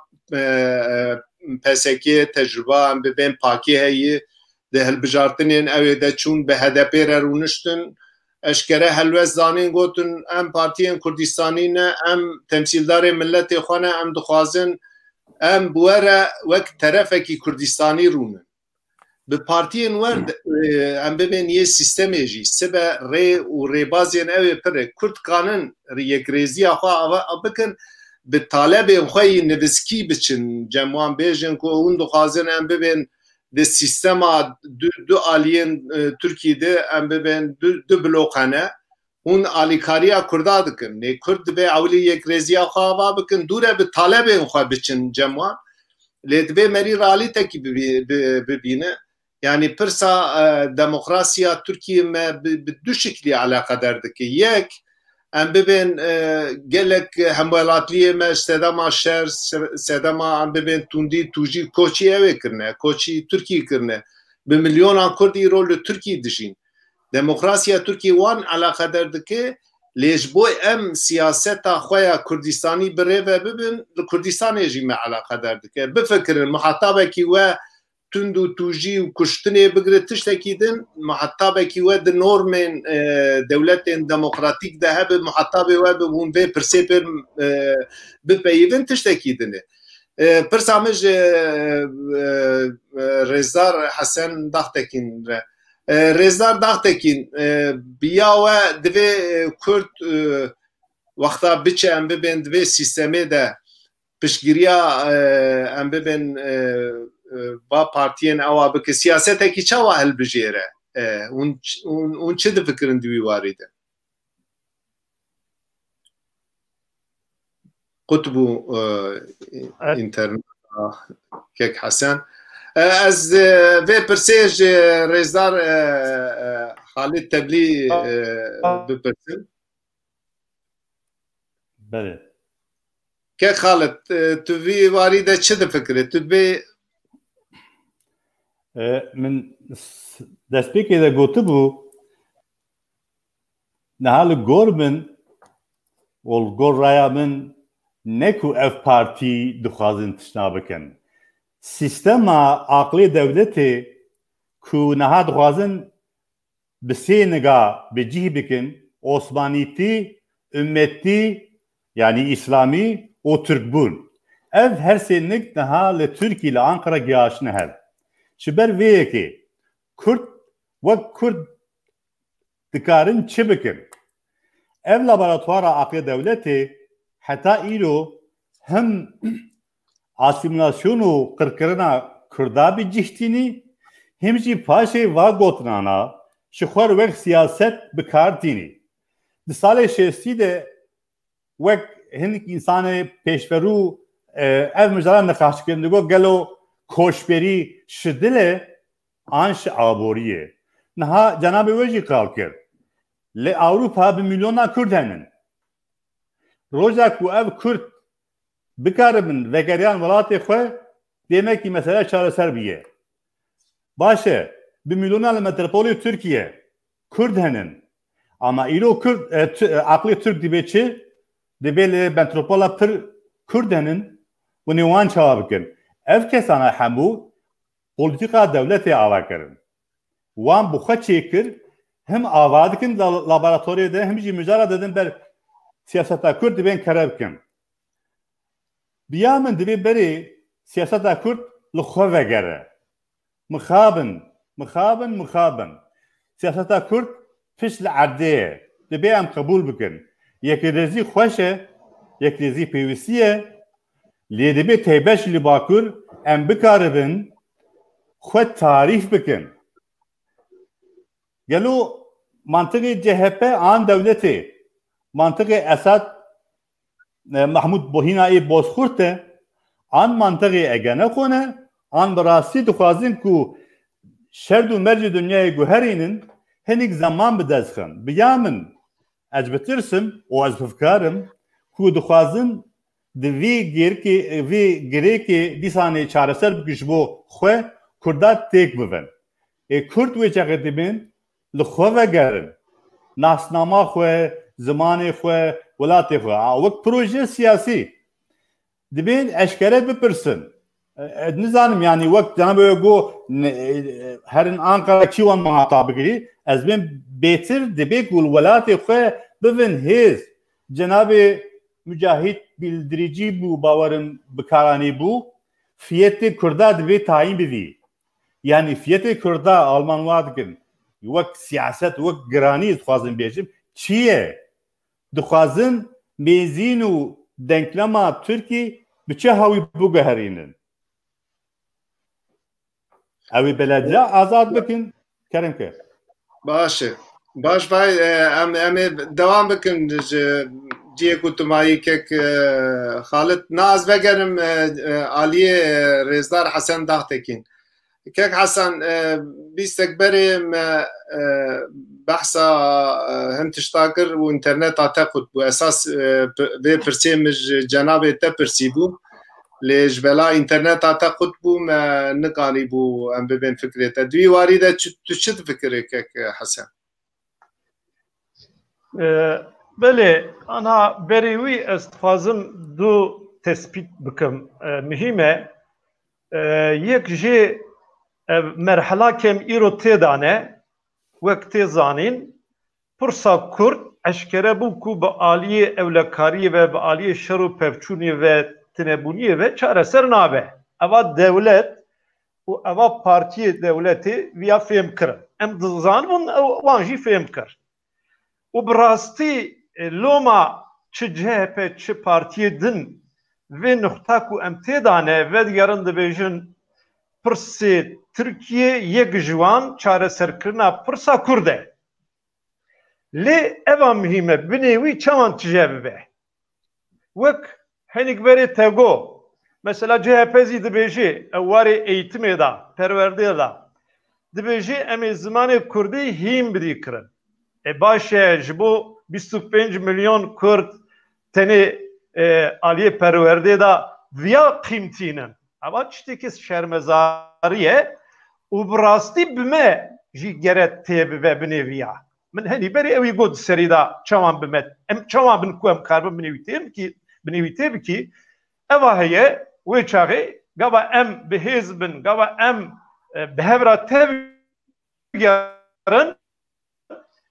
PSK tecrüba em bibên pakî heye di hilbijartinên ew ê de çûn bi HDP re rûniştin eşkere helwest zanîn gotin em partiyên Kurdistanî ne em temsîldarê milletê xwe ne em dixwazin em bi we re wek terefekî Kurdistanî rûnin. Bi partiyên wer em bibên yê sîstemê jî sibe rê û rêbazên ew ê pir e Kurd kanin yekrêziya xwe ava bikin bi talebên xwe yî nivîskî biçin cem wan bêjin ku hûn dixwazin em bibên di sîstema du aliyên Tirkiyeyê em bibên du blok hene hûn alîkariya Kurda dikin. Lê Kurd dibe ewlî yekrêziya xwe ava bikin dûre bi talebên xwe biçin cem wan lê dibe merî realîtekî bibîne. Yani pirsa demokrasiya Türkiye me bi du şeklî alaqedar dike. Yek em bibên gelek hemwelatliyê me sedema şer sedema em bibên tundî tûjî koçî ew ê kirine koçî Tirkiye kirine bi milyonan Kurd îro li Tirkiye dijîn. Demokrasiya Tirkiye wan alaqedar dike lê ji bo em siyaseta xwe ya Kurdistanî bi rêve bibin li Kurdistanê jî me alaqedar dike. Bifikirin muhetabekî we tund û tûjî û kuştinê bigire tiştekî din muhetabekî we di normên dewletên demokratîk de hebe muhetabê we bi hûn vê pirsê pir bipeyivin tiştekî din e. Pirsa min ji Rêzdar Hesen Daxtekîn re Rêzdar Daxtekîn biya we divê Kurd wexta biçe em bibên divê sîstemê de piştgiriya em bibên با partiyên ewa bike siyasetekî çawa hilbijêre hûn çi difikirin di wî warî de qutbû interneta kek Hesen ez vê pirsê ji Rêzdar Xalîd Teblî bipirsin. Belê. Kek Xalîd tu vî warî de çi difikirî tu dibê من destpêkê de gotibû niha li gor min û gor raya min ne ku ev partî dixwazin tişna bikin. Sîstema aqlê dewletê ku niha dixwazin bi sê niga bi cih bikin Osmanîtî, ümmetî yani İslamî û Türkbûn. Ev her sê nik niha li Tirkiye li Ankara gihaşine hev. Ji ber vê yekê Kurd wek Kurd dikarin çi bikin? Ev laboratuvara aqlê dewletê heta îro hem asimilasyon û qirkirina Kurda bi cihtinî hem jî paşê va gotinana ji xwe wek siyaset bikardînî. Di salê şêstî de wek hinek însanê pêşverû ev mijara nexaşkirin digo gelo koçberî ji dilê an ji aboriyê. Niha cenabê wê jî qal kir. Li Awropa bi milyona Kurd henin. Roja ku ev Kurd bikaribin vegeriyan welatê xwe demekî mesele çareser biye. Baş e, bi milyona li metropolê Tirkiye Kurd henin. Ama îro Kurd aqlê Türk dibe çi? Dibe li metropola pir Kurd henin û nêwan çawa bikin. Ev kesana hemû politika devletê ava kirin. Wan bi xwe çêkir hem ava dikin laboratuvarê de hem jî mijara dedin ber siyaseta Kurd dibên kere bikin. Biya min dibe berê siyaseta Kurd li xwe vegere. Mixabin. Siyaseta Kurd piş li erdê ye. Dibe em qebûl bikin. Yekîrêzî xweş e, yekîrêzî pêwîstî ye. Lê dibe têbeş li Bakur em bikaribin xwe tarîf bikin. Gelo mantıqê CHP an devletê, mantıqê Esad Mahmud Bohînayê bozxurt e, an mantıqê ege nexone, an bi rastî dixwazin ku şerd û mercê dunyayê guherînin hinek zaman bidestxin. Biya min ez bitirsim û ez bifkarim ku dixwazin di vê girêkê dîsanê çareser bikin ji bo xwe Kurda têk bibin. Kurd wê çeqê dibin li xwe vegerin. Nasnama xwe, zimanê xwe, welatê xwe. Wek proje siyasî. Dibin eşkere bipirsin. Nizanim yani wek cenab-ı go herin Ankara çîwan muhatap bigirî. Ez bin bêtir dibe ku welatê xwe bibin hêz. Cenab-ı Mücahit bildirîcî bû bawerin bikaranî bû. Fiyetê Kurda dibe tayin bivî. Yani fiyetê Kurda Alman wa dikin. Wek siyaset, wek giranî dixwazin bêjim. Çi ye? Dixwazin mêzîn û denklema Tirkî bi çi hawî biguherînin? Ew ê belediye azad bikin, kerim ke. Baş e. Baş vay em devam bikin ciyê ku tu mayî kek Xalit naz vegerim aliyê Rêzdar Hesen Dağtekin. Kek Hasan bîstek berê me behsa hin tişta kir û interneta te qut bû esas vê pirsê min ji cenabê te pirsî bû lê ji bela interneta te qut bû me nikanî bû em bibên fikrê te. Duî warî de tu çi difikirî kek Hesen? Belê ana berê wî ez dixwazim du tespît bikim. Mihîm e yek jê merhela kem îro têdane wek tê zanîn pirsa Kurd eşkere bû ku bi aliyê ewlekariyê ve bi aliyê şer û pevçûnê ve tinebûniyê ve çareser nabe. Eva devlet û eva partiyê devletê viya fêm kirin. Em dizanin wan jî fêm kir. û bi rastî loma çi CHP çi partiyê din vê nuqta ku em têdane ve digerin dibêjin pirsê Tirkiye yek ji wan çareserkirina pirsa Kurd e. Lê eva mihîm e binê wî çawan tije bibe. Wek hinek berê tego mesela CHP zî dibêjê ew warê eğitimê da perwerdeyê da dibêjê em ê zimanê Kurdî hîn bidî kirin. Baş e ji bo 25 milyon Kurd tenê aliyê perwerdeyê da viya qîmtînin. Eva tiştekî şermezarî ye û bi rastî bime jî gere tê bibe binê viya. Min henî berê ew ê got serî da çawan bime. Em çawan bin ku em karbin binê wî tê bikî. Eva heye wê çaxê gava em bi hêz bin, gava em bi hevra te gerin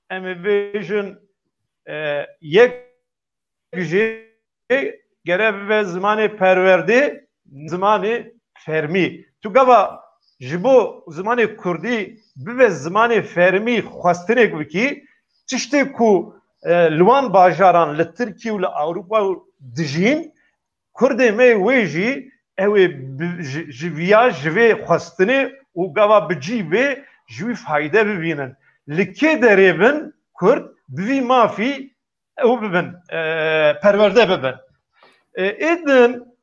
em ê bêjin yek jê gere bibe zimanê perwerdê zimanê fermî. Tu gava ji bo zimanê Kurdî bibe zimanê fermî xwestinê bikî tiştê ku li wan bajaran li Tirkiye û li Awropa dijîn Kurdê me wê jî ew ji viya ji vê xwestinê û gava bicî vê ji wî fayde bibînin. Li kê derê bin Kurd bi vî mafî ew bibin perwerde bibin.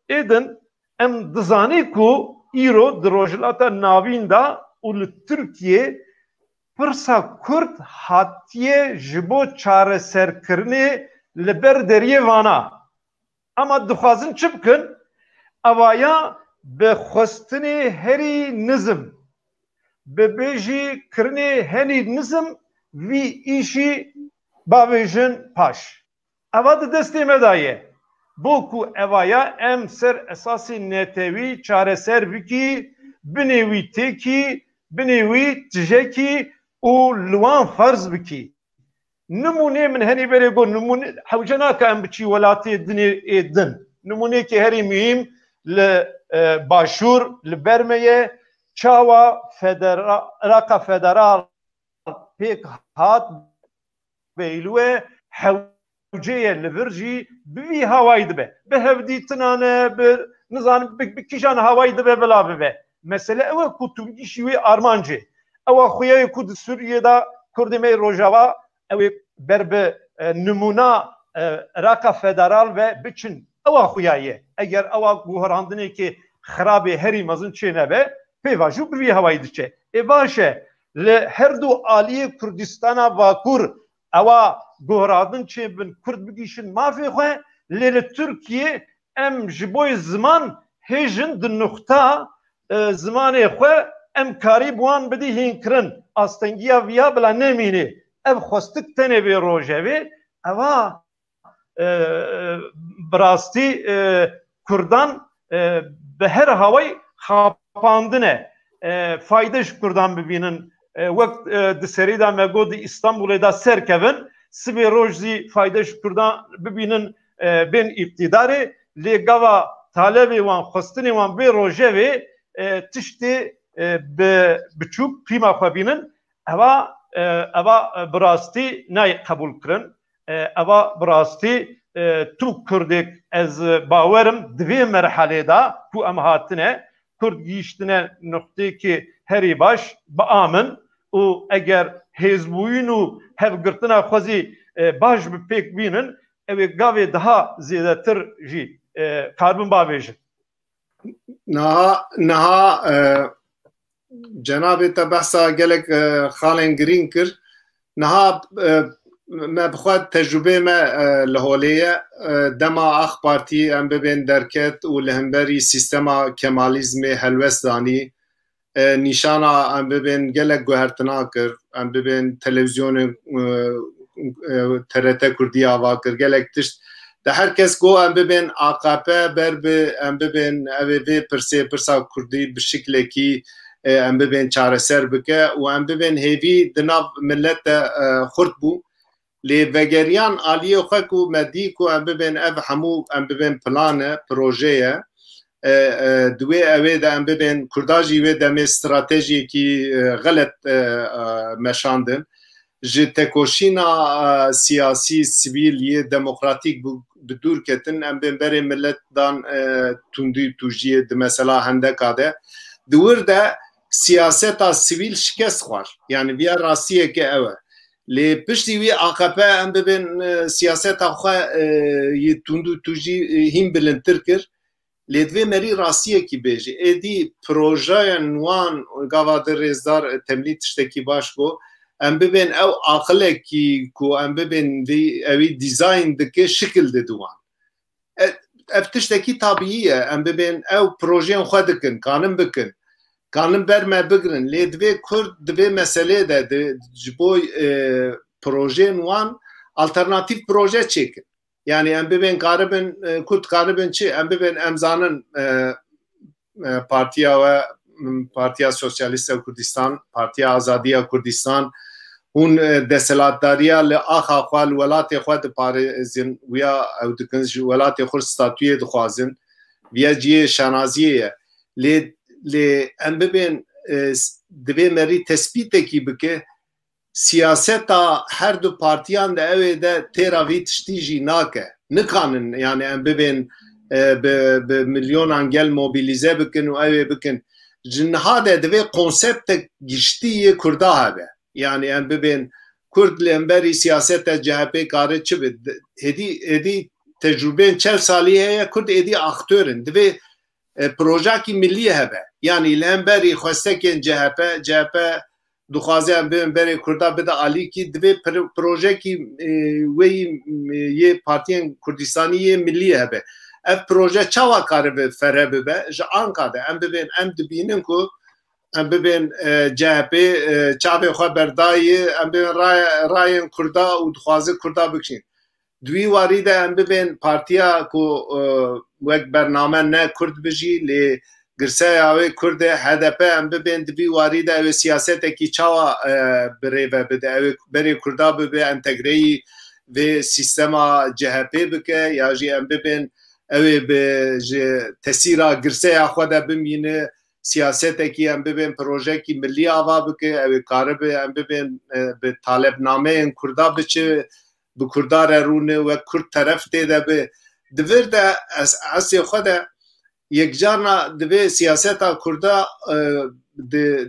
Êdin em dizanî ku îro di rojhilata navîn da û li Tirkiye pirsa Kurd hatiye ji bo çareserkirinê li ber deriyê vana. Ama dixwazin çi bikin? Evaya bi xwestinê herî nizm, bi bêjî kirinê herî nizm vî îşî bavêjin paş. Eva di destê me da ye. Boku evaya em ser esasê netewî çareser bikî, binê wî têkî, binê wî tijekî û li wan ferz bikî. Nimunê min henî berê got nimûne hewce nake em biçî welatê dinê din. Nimunekî herî mühîm li başûr li ber me ye çawa Iraka Federal pêk hat bêlûye hewceyê li vir jî bi vî hawayî dibe. Bi hevdîtinane bi nizanim bi kîjan hawayî dibe bila bibe. Mesele ew e ku tu îşî wê armancê. Ew xuyayê ku di Sûriyê da Kurdê me Rojava ew ber bi nimûna Iraka Federal ve biçin ewa xuyayê. Eger ewa guherandinekê xirabê herî mezin çê nebe pêva jû bi vî hewayî diçe. Baş e li her du aliyê Kurdistana Bakur ewa guherandin çê bin Kurd bigîşin mafê xwe lê li Tirkiye em ji bo ziman hêjin di nuxta zimanê xwe em karî bi wan bidîhîn kirin. Astengiya viya bila nemînê. Ev xwestik tenê vê rojevê ewa birastî Kurdan bi her hawayê xapandine. Fayde ji Kurdan bibînin. Wek di serî da me got di İstanbulê da serkevin sibê roj zî fayde ji Kurdan bibînin bên îqtîdarê lê gava talebê wan xwestinê wan vê rojevê tiştê biçûk qîma xwe bînin ewa birastî nayê qebûl kirin. Ewa birastî tu Kurdek ez bawerim di vê merhelê da ku em hatine Kurd gîştine nuqteyekî herî baş bi amin û eger hêzbûyîn û hevgirtina xwezî baş bi pêk bînin ew ê gavê daha zêdetir jî karbin bavêjin. Niha cenabê te behsa gelek xalên girîn kir. Niha me bixwe tecrübê me li holê ye dema Ax Partî em bibên derket û li hemberî sîstema Kemalîzmê helwest danî nîşana em bibên gelek guhertina kir, em bibên televizyonên TRT Kurdî ava kir, gelek tişt de herkes got em bibên AKP ber bi em bibên evê vê pirsê pirsa Kurdî bi şiklekî em bibên çareser bike û em bibên hêvî di nav millet de xurt bû. Lê vegeriyan aliyê xwe ku me dî ku em bibên ev hemû em bibên plane, projeye di wê evê de em bibên Kurda jî wê demê stratejiyekî xelet meşandin. Ji tekoşîna siyasî, sivîl yê demokratîk bi dûr ketin em bên berê millet dan tundî tujiyê di mesela hendeka de. Di wir de siyaseta sivîl şikest xwar. Yani viya rastiyeke ew e. Lê piştî wî AKP em bibên siyaseta xwe yê tundû tujî hîn bilindtir kir. Lê divê merî rastiyekî bêjî. Êdî projeyên wan gava di rêzdar temlî tiştekî baş got. Em bibên ew aqilekî ku em bibên evî dîzayn dike şikil didi wan. Ev tiştekî tabîî ye. Em bibên ew projeyên xwe dikin, kanin bikin. Kanin ber me bigirin. Lê divê Kurd divê meselê de ji bo projeyên wan alternatîv proje çêkin. Yani em bibên karibin Kurd karibin çi em bibên em zanin partiya we Partiya Sosyalîst ya Kurdistan, Partiya Azadiya Kurdistan hûn deselatdariya li axa xwe li welatê xwe diparêzin wiya ew dikin ji welatê xwe statûyê dixwazin viya ciyê şanaziyê ye. Lê em bibên divê merî tespîtekî bike siyaseta her du partiyan de ew ê de têra vî tiştî jî nake. Nikanin yani em bibên به میلیون انگل موبیلیزه بکن و اوی بکن جنها ده دوی کنسپت گشتی کرده هبه یعنی ام ببین کرد لنبری سیاست جهپی کاره چه بید هدی تجربه 40 سالیه کرد هدی اختورن دوی پروژه کی ملی هبه یعنی لنبری خواسته که جهپی دخوازه ام ببین بری کرده بده علی کی دوی پروژه کی وی یه پارتی کردستانی ملی هبه اف پروژه چوا کاره به فره ببه جا آنکاده ام ببین ام دبینن که ام ببین جهپی چاوی خواه بردایی ام ببین راین کرده و دخوازه کرده بکشین دوی واری ده ام ببین پارتیا که وک برنامه نه کرد بجی لی گرسه اوی کرده هدپه ام ببین دوی واری ده اوی سیاست اکی چاوا بره و بده اوی بری کرده ببه انتگری و سیستم جهپی بکه یا جی ام ببین اوی به تسیرا گرسه خود بمینه سیاست کی ام ببین پروژه کی ملی آوا بکه اوی کاره به ام ببین به طالب نامه این کرده بچه به کردار رونه و کرد طرف دیده به دور ده از اصلی خود یک جانا دوی سیاست کرده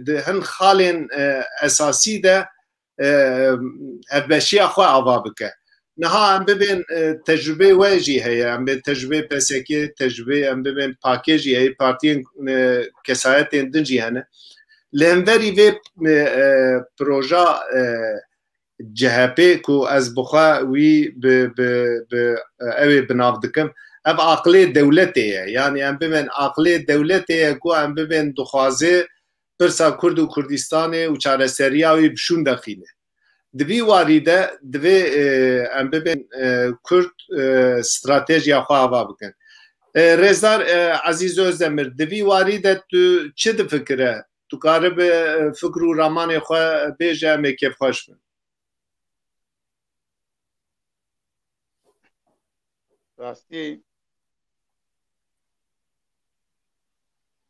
ده هن خالین اساسی ده هفبشی خواه آوا بکه نها ام ببین تجربه ویجی هیا ام ببین تجربه پسکی تجربه ام ببین پاکیجی هی پارتی کسایت اندنجی هنه لهموری وی پروژه جهپی کو از بخوا وی به اوی بناف دکم اف عقلی دولتیه یعنی ام ببین عقلی دولتیه کو ام ببین دخوازه پرسا کرد و کردستان و چاره سریاوی بشون دخینه دوی واریده دوی ام ببین کرد استراتژیا خواه بکن رزدار عزیز özdemir دوی واریده تو چه ده فکره تو کاره به فکر و رامان خواه بیجه مکف خوش بن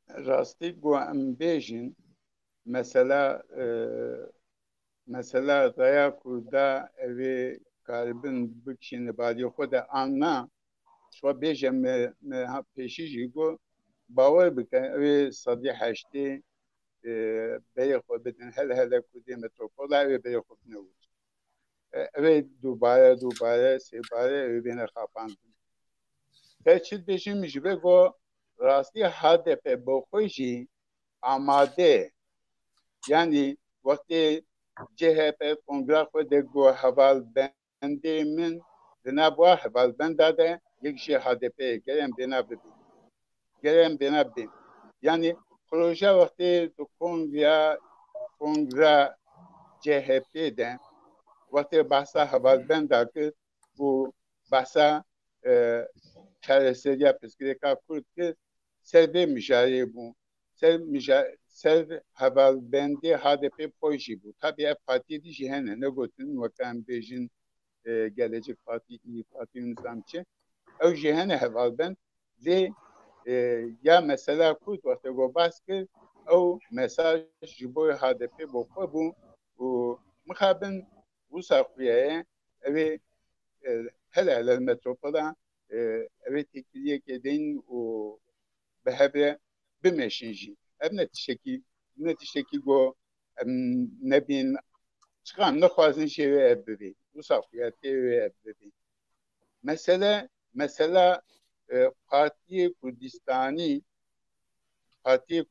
راستی گو ام بیجین mesela daya kurda evi kalbin bükşini badi xoda anna şo bejem me peşi jigo باور بکن اوی صدی هشتی بری خود بدن هل کودی متروپول اوی بری خود نود اوی دوباره سه باره اوی بین خواپاندن ترچید بشیم میشه گو راستی هدف بخوشی آماده یعنی وقتی CHP kongre خود گو حوال بنده من دنا با حوال بنده ده یک شی HDP گرم بنا ببین گرم بنا ببین یعنی پروژه وقتی تو کongre CHP ده وقتی بحثا حوال بنده که و بحثا چارەسەریya pirsgirêka Kurd kir ser vê mijarê bû ser hevalbendê HDP poy jî bû tabii ev partiyê dî jî hene negotin weke em bêjin Gelecek Partî İYİ Partî Nizamçı ew jî hene hevalbend lê ya mesela Kurd wextê got behs kir ew mesaj ji bo HDP bo xwe bû û mixabin wisa xuyaye ew ê hele metropola ev tekiliyeke deyin û bi hebre bimeşin jî ev ne tiştekî got em nebîn çıkan nexwazin şêwê ev bibê wisa xuya têwê ev bibê mesela Partiyê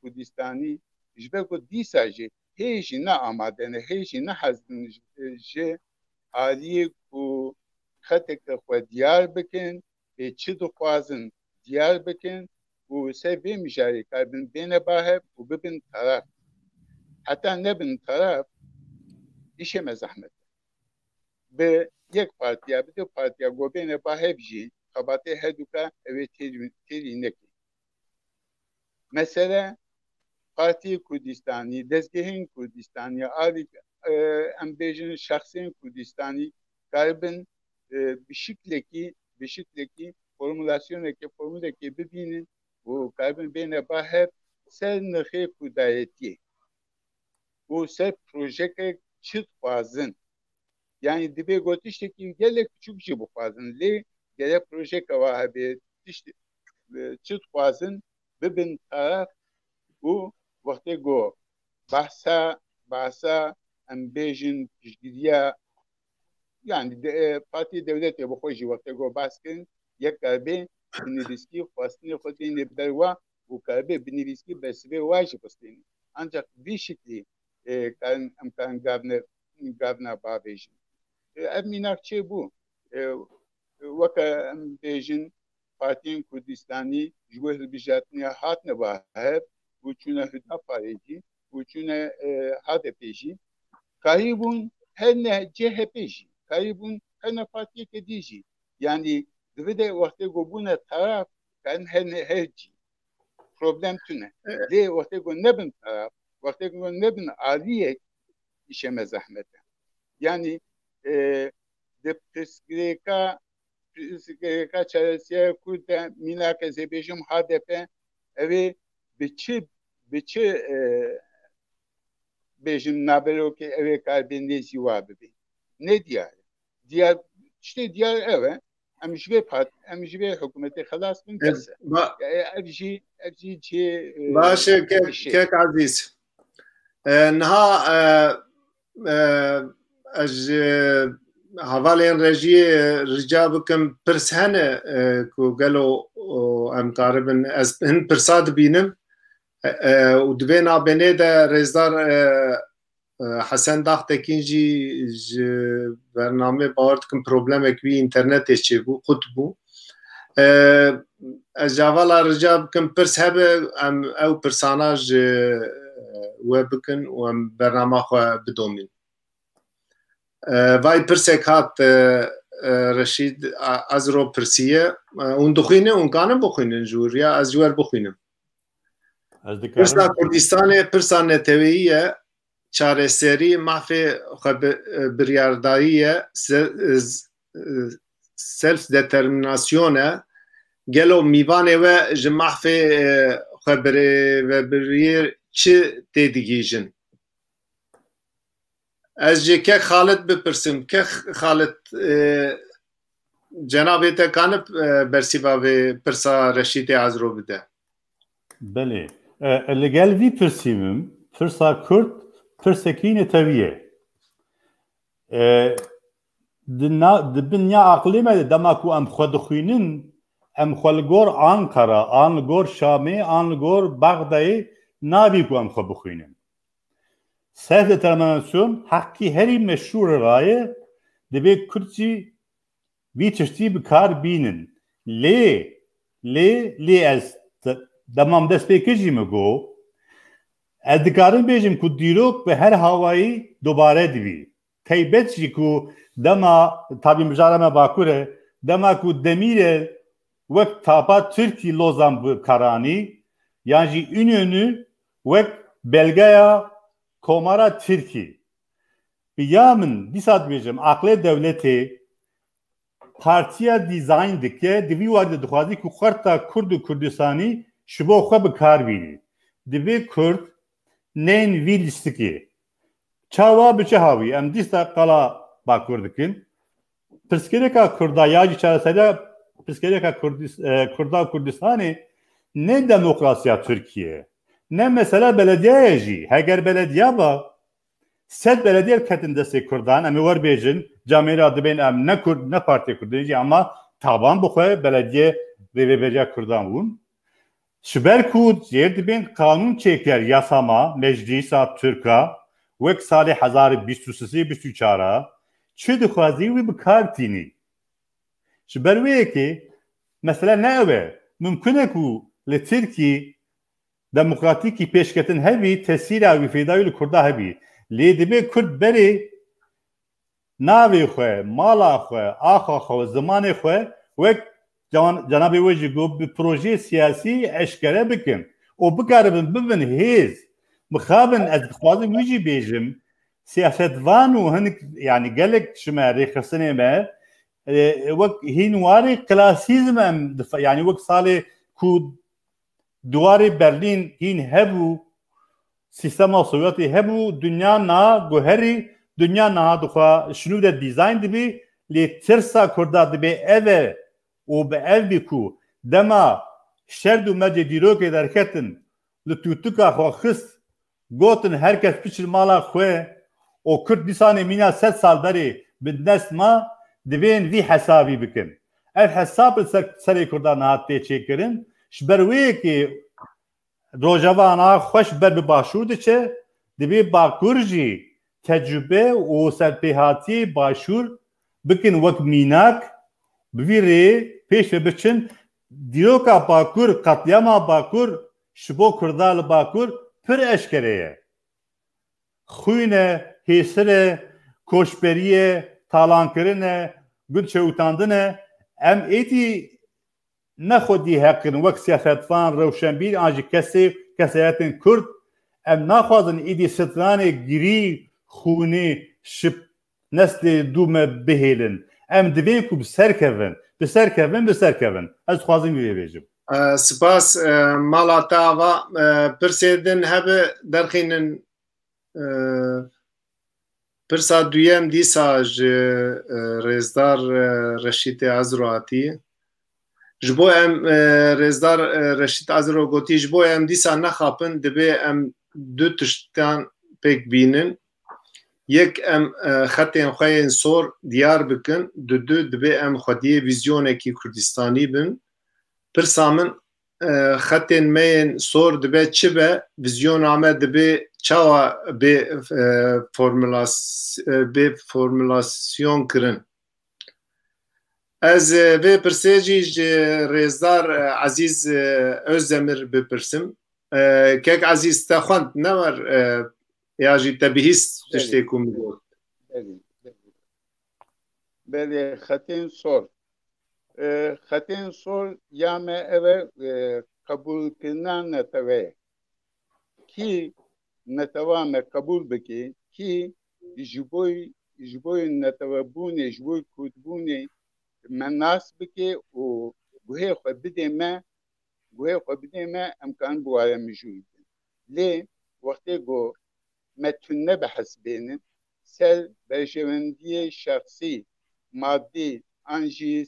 Kurdistanî ji ber ku dîsa jî hê jî ne amade ne hê jî ne hezin ji aliyê ku xeteke xwe diyar bikin pê çi dixwazin diyar bikin û ser vê mijarê kabin bêne bahev û bibin taraf heta nebin taraf îşê me zehmet bi yek partiya bi du partiya got bêne bahev jî xebatê hedûka ew ê têrî nekin mesele Partiyê Kurdistanî dezgehên Kurdistanî alî em bêjin şexsên Kurdistanî karibin bi şiklekî formülekê bibînin û karibin bêne bahev ser nirxê kurdayetiyê û ser projeyek çi dixwazin yani divê got tiştekî gelek küçük jî bixwazin lê gerek projeka wa hebe çi dixwazin bibin taraf û wextê got behsa em bêjin piştgiriya yani Partiya Devletê bi xwe jî wextê got behs kirin yek karibê binivîskî xwastinê xwe têne ber we û karibê binivîskî bersivê we jî bistêne ancak vî şeklî em karin gavna bavêjin ev mînak çê bû weke em bêjin Partiyên Kurdistanî ji bo hilbijatiniya hatine bahev û çûne Hüdaparê jî û çûne HDP jî karî bûn her ne CHP jî karî bûn her ne partiyeke dî jî yani divê de wextê got bûne taraf karin her cî problem tune lê wextê got nebin taraf wextê got nebin aliyek îşeme zehmete yani di pirsgirêka çaresiya Kurd de mînake zêbêjim HDP evê bi çi bêjin naberokê evê karibê nêzî wa bibe ne diyar işte diyar ev em ji vê hikûmetê xelas bin bes ev jî çê baş kek azîz niha ez havalên rejiyê rica bikim pirs hene ku gelo em karibin ez hin pirsa dibînim û di vê navbenê de rêzdar Hesen Daxtekîn jî ji bername bawer dikim problemek wî internetê çêbû qut bû ez ji havala rica bikim pirs hebe em ew pirsana ji we bikin û em bernama xwe bidomîn vay pirsek hat Reşîd ez ro pirsiye hûn dixwîne hûn kanin bixwînin ji wir ya ez ji wer bixwînim Pirsa Kurdistanê pirsa netewî ye çareserî mafê xwe biryardarî ye self determinasyon e gelo mîvanê we ji mafê xwe birêvebiriyê çi tê digîjin ez jê kek Xalit bipirsim kek Xalit cenabê te kanip bersîva vê pirsa Reşîdê ez ro bide Belê li gel vî pirsî min pirsa Kurd pirsekî netewî ye di binya aqilê me de dema ku em xwe dixwînin em xwe li gor Ankara an li gor Şamê an li gor Bexdayê nabî ku em xwe bixwînin self determinasyon heqî herî meşhûr raye divê Kurd jî vî tiştî bi kar bînin lê ez demam destpêkir jî me got ez dikarim bêjim ku dîrok bi her hawayî dobare divî taybet jî ku dema tabî mijara me bakur e dema ku Demirê wek tapa Tirkî lozan bi karanî yan jî Ünönü wek belgeya Komara Tirkî ya min dîsa dibêjim aqlê dewletê partiya dîzayn dike divî warî dixwazî ku xerta Kurd û Kurdistanî ji bo xwe bi kar bînî divê Kurd nên vî lîstikê çawa bi çi hawî em dîsta qala bakur dikin pirsgirêka Kurda ya jî çareseriya pirsgirêka Kurda û Kurdistanê ne demokrasiya Tirkiye ne mesela belediyeye jî heger belediye ba sed belediye ketin destê Kurdan em ê werbêjin camêra dibên em ne Kurd ne Partiya Kurdî jî ama taban bi xwe belediye rêveberiya Kurdan bûn ji ber ku jêr dibên kanûn çêker yasama meclîsa Tirka wek salê 2023-24 çi dixwazî wî bi kar tînî ji ber wê yekê mesela ne ew e mümkün e ku li Tirkî demokratîkî pêşketin hebî tesîra wî fêdayî li Kurda hebî lê dibe Kurd berê navê xwe mala xwe axa xwe zimanê xwe wek cenabê we jî got bi projeyê siyasî eşkere bikin û bikaribin bibin hêz mixabin ez dixwazim wî jî bêjim siyasetvan û hinek yani gelek ji me rêxistinê me wek hînwarê klasîzm em yani wek salê ku Duwarê Berlîn hîn hebû sistema Sovyetê hebû dünya na guherî dünya na dixwa şinû de dîzayn dibî lê tirsa Kurda dibe ev û bi ev bî ku dema شرد و مجه دیروک درکتن لطوتکا خوا خست گوتن herkes piçir mala xwe o Kürt disanê mîna 100 sal derê bi dest ma divên vî hesabî bikin. Ev hesab serê Kurdan hat tê çêkirin ji ber wêyekê rojava na xweş ber bi başûr diçe divê bakur jî tecrübe û serpêhatiyê başûr bikin wek mînak bi vî rê pêş ve biçin dîroka bakur qatliyama bakur ji bo Kurda li bakur pir eşkere ye. Xwîne, hêsire, koçberiye, talankirine, gund çewtandine em êdî nexwedî heqin wek siyasetvan, rewşenbîr an jî keseyetên Kurd em naxwazin êdî stranê girî xûnê ji neslê dû me bihêlin. Em divên ku bi serkevin, bi serkevin. Ez dixwazim vê bêjim. Spas mala te ava pirsêdin hebe derxînin pirsa duyem dîsa ji rêzdar Reşîtê Ezro hatî. Ji bo em rêzdar Reşît Ezro gotî ji bo em dîsa nexapin divê em du tiştan pêk bînin. Yek em xetên xwe yên sor diyar bikin, du divê em xwediyê vîzyonekî Kurdistanî bin. Pirsa min xetên me yên sor dibe çi be, vizyona me dibe çawa bê formülasyon kirin. Ez vê pirsê jî ji rêzdar Ezîz Özdemir bipirsim. Kek Ezîz te xwend ne war ya jî te bihîst tiştê ku min got? Belê xetên sor. Xetên sor ya me ev e qebûlkirina netewê ye. Kî netewa me qebûl bike, kî ji bo netewebûnê, ji bo Kurdbûnê me nas bike û guhê xwe bidê me em karin bi ware mijûl bikin. Lê wextê ku me tune bihesibênin ser berjewendiyê şexsî, maddî an jî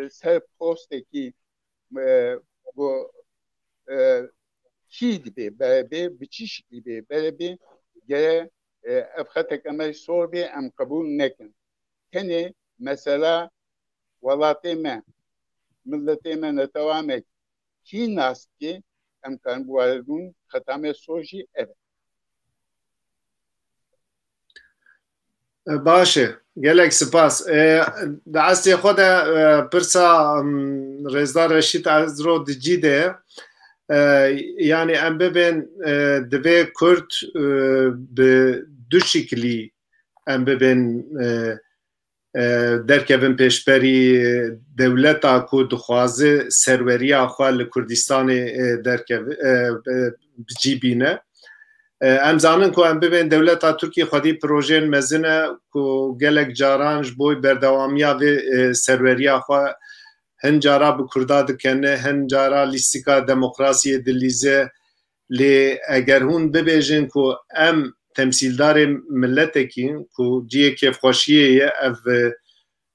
ser postekî kî dibe berebê bi çî şeklî bê berebê gere ev xetek me sor bê em qebûl nekin. Tenê mesela welatê me, milletê me netewamek kî nas dike em karin bi ware bûn xeta me sor jî ev e. Baş e. Gelek spas. Di estê xwe de pirsa rêzdar Reşît Ezro dicî de yani em bibên divê Kurd bi du şeklî em bibên derkevin pêşberî dewleta ku dixwaze serweriya xwe li Kurdistanê bicîbîne. Em zanin ku em bibên dewleta Tirkiye xwedî projeyên mezin e ku gelek caran ji bo berdewamiya vê serweriya xwe hin cara bi Kurda dikene, hin cara lîstika demokrasiyê dilîze. Lê eger hûn bibêjin ku em temsîldarê milletekîn ku ciyê kêfxweşiyê ye ev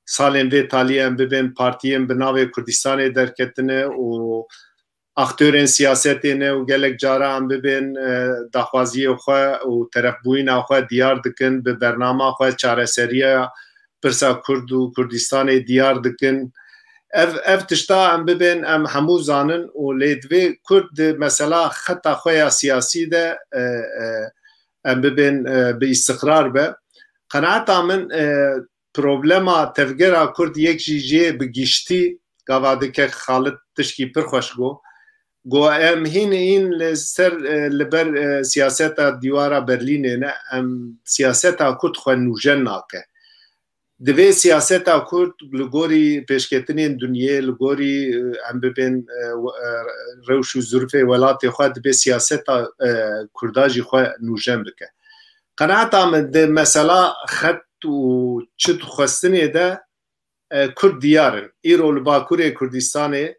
salên vê talî em bibên partiyên bi navê Kurdistanê derketine û aktörên siyasetê ne û gelek cara em bibên daxwaziyê xwe û terefbûyîna xwe diyar dikin, bi bernama xwe çareseriya pirsa Kurd û Kurdistanê diyar dikin. Ev tişta em bibên em hemû zanin û lê divê Kurd mesela xeta xwe ya siyasî de em bibên bi îstiqrar be. Qenaeta min problema tevgera Kurd yek jî jê bi giştî gava dike Xalit tişkî pir xweş got. Got em hîn li ser li ber siyaseta dîwara Berlînê ne em siyaseta Kurd xwe nûjen nake. Divê siyaseta Kurd li gorî pêşketinên dunyê, li gorî em bibên rewş û zûrfê welatê xwe divê siyaseta Kurda jî xwe nûjen bike. Qenaeta min di mesela xet û çi dixwestinê de Kurd diyarin. Îro li Bakurê Kurdistanê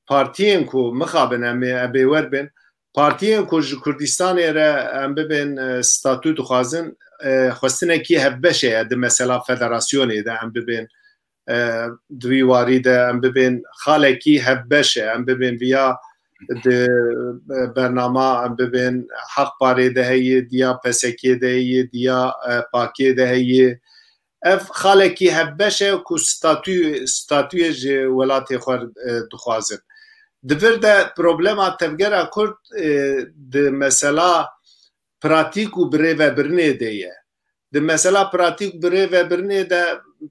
partiyên ku mixabin em ê bêwer bin, partiyên ku ji Kurdistanê re em bibên statû dixwazin xwestinekî hevbeş ye di mesela federasyonê de em bibên دوی واری ده ام ببین خالکی هبشه ام ببین ویا ده برنامه ام ببین حق پاره ده هی دیا پسکی ده هی دیا پاکی ده هی اف خالکی هبشه کو ستاتوی ولات خور دخوازن دفر ده پروبلما تفگرا کرد ده مثلا پراتیک و بره و برنه ده یه ده مثلا پراتیک بره و برنه ده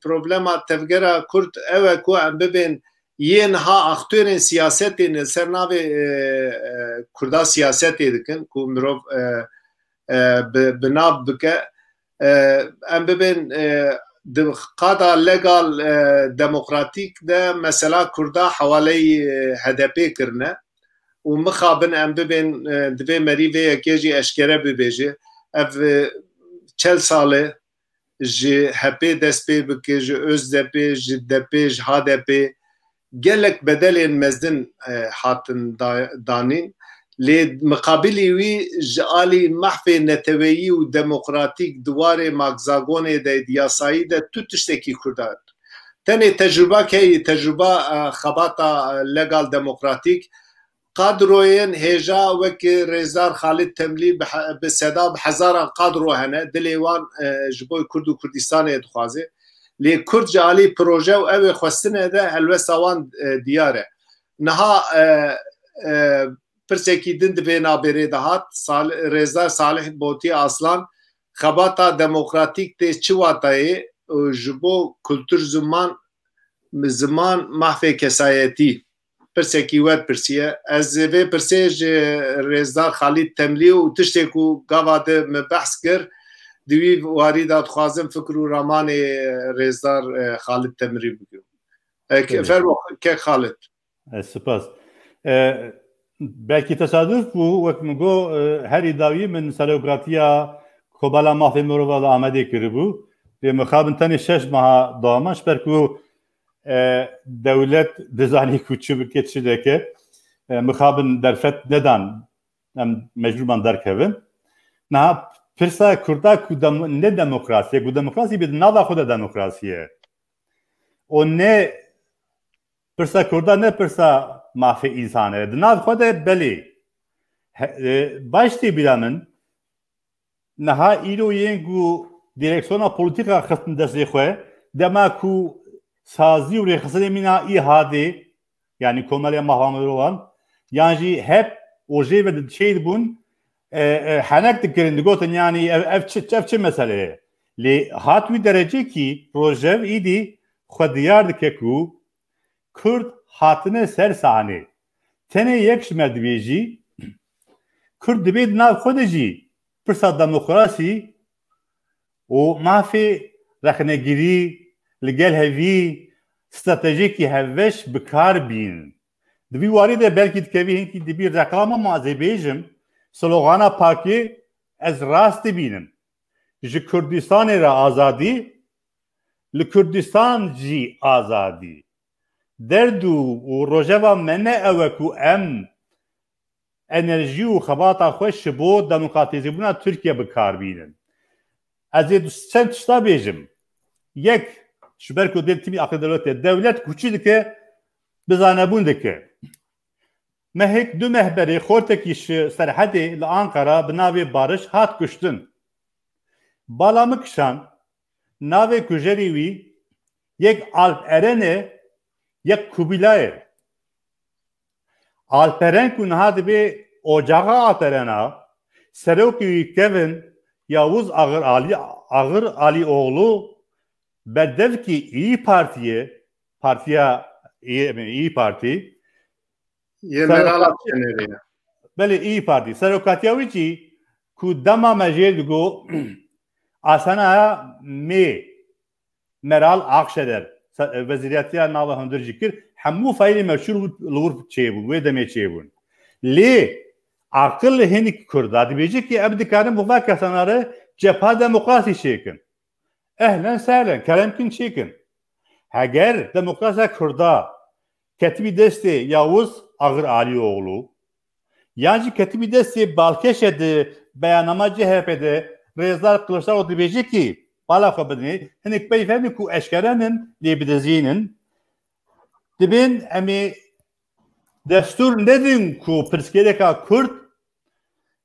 پروبلما تفگرا کرد اوه کو ام ببین یه نها اختورین سیاستین سرناو کردا سیاستی دکن کو مروف بناب بکه ام ببین قادا لگال دموکراتیک ده مثلا کردا حوالی HDP کرنه و مخابن ام ببین دوی مریوه یکیجی اشکره ببیجه اف 40 ساله جی هپی دست پی بکه جی öz دپی جی دپی جی HDP gelek bedelên mezdin hatin danîn lê muqabilî wî ji alî mehfê neteweyî û demokratîk diwarê magzagonê de diyasayî de tu tiştekî Kurda tenê tecrüba heyî tecrüba xebata legal demokratîk qadroyên hêja wekî Rêzar Xalîd Temlî bi seda bi hezaran qadro hene dilê wan ji bo Kurd û Kurdistanê dixwaze lê Kurd ji alî proje û ew ê xwestinê de helwesta wan diyar e niha pirsekî din divê nabêrê de hat Rêzar Salih Botî Aslan xebata demokratîk tê çi watayê ji bo kultur ziman mehfê kesayetî pirsekî wed pirsiye ez vê pirsê ji Rêzar Xalîd Temlî û tiştê ku gava de me behs kir دوی واری داد خوازم فکر و رمان رزدار خالد تمری بگو فرمو که خالد سپاس belki tesadüf bu vekmgo her idavi min serokratiya kobala mahve morova da amade kiri bu ve mexabin tane 6 maha damaş berku devlet dizani küçü bir keçideke mexabin derfet neden mecburman derkevin na Pirsa Kurda ne demokrasiye, bu demokrasiye bir nada xuda demokrasiye. O ne pirsa Kurda ne pirsa mafi insanı. Nav xuda beli. Başti bilamın naha ilo yengu direksiyona politika xistın desti xwe dema ku sazi u rexsene mina ihade yani komaliya mahamır olan yani hep oje ve şey bun حنک دکرند گوتن یعنی اف چه مسئله لی هاتوی درجه کی پروژه ایدی خودیار دکه کو کرد هاتنه سر سانه تنه یکش مردویجی کرد دبید ناو خودجی پرسا دموکراسی و مافی رخنگیری لگل هوی استراتژیکی هوش بکار بین دوی وارده بلکی دکوی هنکی دبی رقلام معزه بیجم سلوغانا پاکی از راست بینم جی کردستان را آزادی لکردستان جی آزادی دردو و روژوا منه اوکو ام انرژی و خباتا خوش بو دموکراتیزی بونا ترکیه بکار بینم از چند تشتا بیجم یک شبرکو دلتیمی اقل دولت کچی دکه بزانه بون دکه مهک دو مهبری خورتکیش سرحدی لانکارا بناوی بارش هات کشتن. بالا مکشان ناوی کجریوی یک alp erene یک kubilay. Alperen ku nahad be ocağa aterena Seroki Kevin Yavuz Ağır Ali oğlu bedevki İyi Parti بله ای پارتی سروکاتیاوی چی کو دما مجید گو آسانا می مرال آخشدر وزیریتیا ناو هندر جکر همو فایل مشهور لور چیبون و دمی چیبون لی عقل هنی کرداد بیجی کی ابدکارن بوا کساناره cepha demokrasi çekin. Ehlen sehlen kelemkin çekin. Eğer demokrasi kurda ketibi desti Yavuz Ağır Alioğlu yani ketibi desti Balkeşe'de beyanama CHP'de Rêzar Kılıçdaroğlu diyecek ki بالا خو بدني هنك بيفهمن كو اشكرانن لي بدزينن دبن امي دستور ندن كو برسكيدكا كرد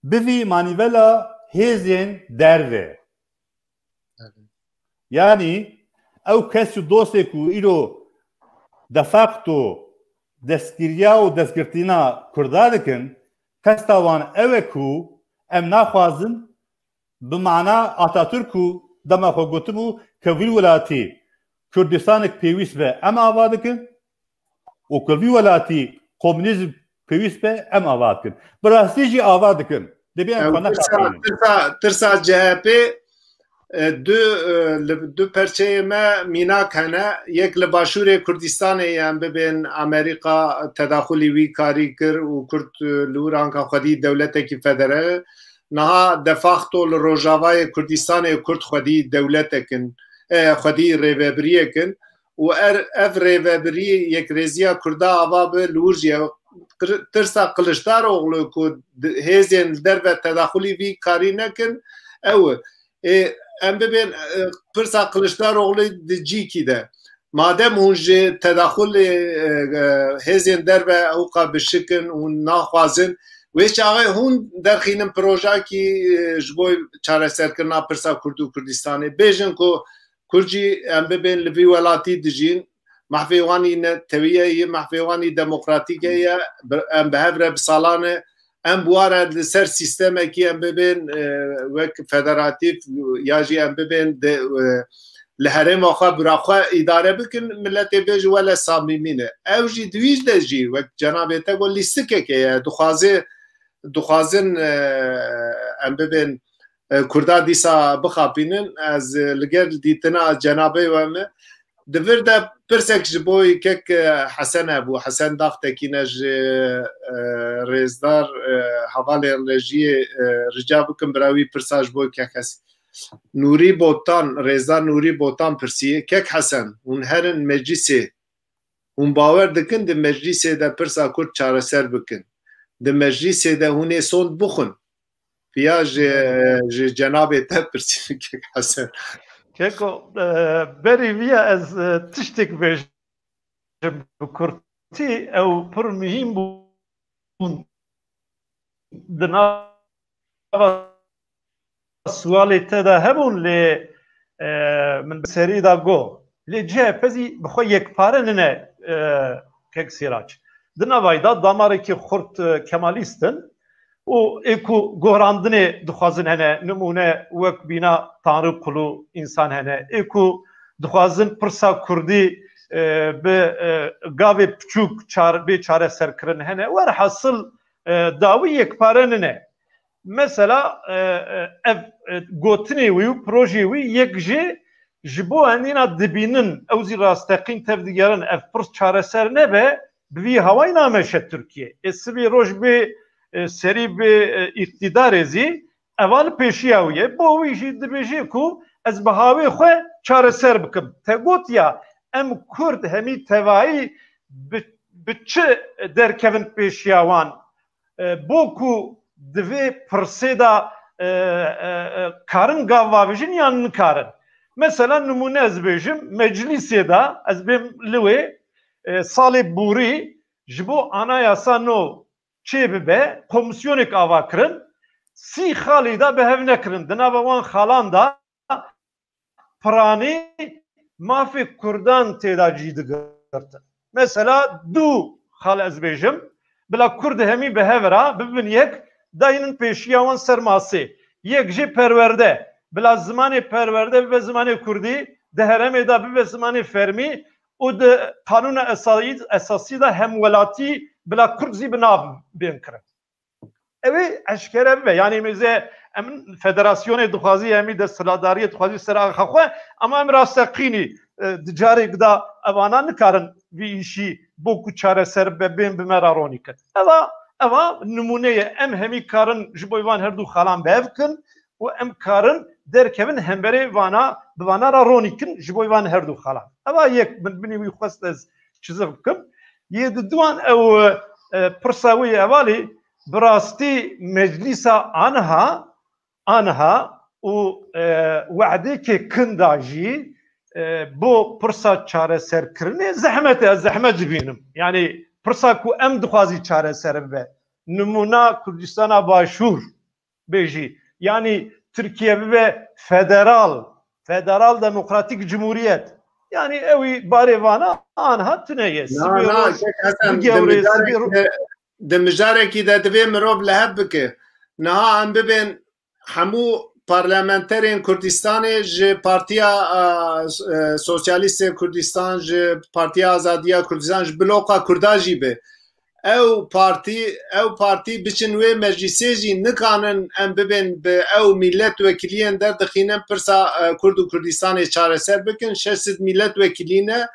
بفي مانيفلا هيزين درve يعني او كسو دوستكو إلو دفاقتو دستگیریا و دستگirtina کردادکن کستاوان اوکو ام ناخوازن بمعنى اتاتورکو دما خو گوتبو کویل ولاتی کردستانک پیویس به ام آوادکن و کویل ولاتی کمونیزم پیویس به ام آوادکن براستی جی آوادکن دبیان کنا ترسا CHP دو پرچه ما مینا کنه یک لباشور کردستان یان ببین امریکا تداخلی وی کاری کر و کرد لوران که خودی دولت کی فدرال نها دفاختو لروجاوای کردستان کرد خودی دولت کن خودی ریوبری کن و اف ریوبری یک رزیا کردا آباب لورجیا ترسا قلشدار اغلو که هزین در و تداخلی وی کاری نکن او ام ببین پرسا کلشداروغلو دجی کی ده مادام هونج تداخل هزین در و اوقا بشکن و ناخوازن ویش آقای هون در خینم پروژه کی جبوی چاره سر کرنا پرسا کردو کردستانه بیجن که کرجی ام ببین لوی ولاتی دجین محفیوانی تویه محفیوانی دموکراتیکه ام بهفره بسالانه ام بواره لسر سیستم کی ام ببین وک فدراتیف یا جی ام ببین لهرم آخا براخا اداره بکن ملت بیج ولا صمیمینه او جی دویج دجی وک جناب تگو لیستکه که دخوازن ام ببین کردا دیسا بخابینن از لگر دیتنا جنابه و ام دفر ده پرسک جبوی که حسن ابو حسن داخته کی نج رزدار حواله رژی رجا بکن براوی پرساج بوی که کس نوری بوتان رزدار نوری بوتان پرسیه که حسن اون هرن مجلسه اون باور دکن ده مجلسه ده پرسا کرد چاره سر بکن ده مجلسه ده هونه سوند بخون فیا جناب تا پرسیه که حسن كيكو بري فيا از تشتك بيج بكرتي او بر مهم بون دنا سوالي تدا هبون ل من بسري دا جو لي جه بزي بخو يك بارننه كيك سيراج دنا وayda damareki خرت كماليستن و اكو گوراندنه دخوازن هنه نمونه وک بینا تانرı قلو انسان هنه اكو دخوازن پرسا کردی به گاوی پچوک به چاره سرکرن هنه ور حاصل داوی یک پارننه mesela ev gotini ve proje ve yekje jibo andina dibinin evzi rastaqin tevdigaran ev pers çare ser ne be bi havay nameşet Türkiye esbi rojbe seri به اقتدار ازی اول پیشیاویه با ویشی دبیجی کو از بهاوی خو چاره سر بکم تگوت یا ام کرد همی توایی بچه درکوین پیشیاوان بو کو دوی پرسیدا karın gavvavijin yanın karın. Mesela numune ez bejim meclisi da ez bim liwe Salih Buri jibo anayasa no çebibe komisyonik avakırın si halida behevnekırın dinabavan halan da prani mafi kurdan tedaciydi gırtın. Mesela du hal ez bejim bila kurd hemi behevra bibin yek dayının peşiyavan serması yek ji perverde bila zamanı perverde ve zamanı kurdi dehereme da ve zamanı fermi o da kanuna esası da hemvelati bila kurd zî binav bên kirin. Ev eşkere be yani mize em federasyonu dixwazî emî desthilatdariyê dixwazî ser axa xwe ama em rastaqînî dicarek da evana nikarin vî îşî bo ku çareser be bên bi me raronî kirin. Eva numuneye em hemî karin ji bo van her du xalan bev kin û em karin derkevin hemberê vana bi vana raronî kin ji bo van her du xalan. Eva yek min binî wî xwest ez çizik bikim. Yê di duan ew pirsa wî evalî bi rastî meclîsa anha û wexdekê kinda jî bo pirsa çareserkirinê zehmet dibînim. Yani pirsa ku em dixwazî çareser bibe. Nimûna Kurdistana Başûr bêjî. Yani Türkiye bibe federal demokratik cumhuriyet. Yani ewi barê vana anha tuneye. Di mijarekî de divê mirov li hev bike. Niha em bibên hemû parlamenterên Kurdistanê ji Partiya Sosyalîstê Kurdistan, ji Partiya Azadiya Kurdistan, ji Bloka Kurda jî be. Ew partî biçin wê meclisê jî nikanin em bibên bi ew milletvekiliyên derdixînin pirsa Kurd û Kurdistanê çareser bikin. 600 milletvekilî ne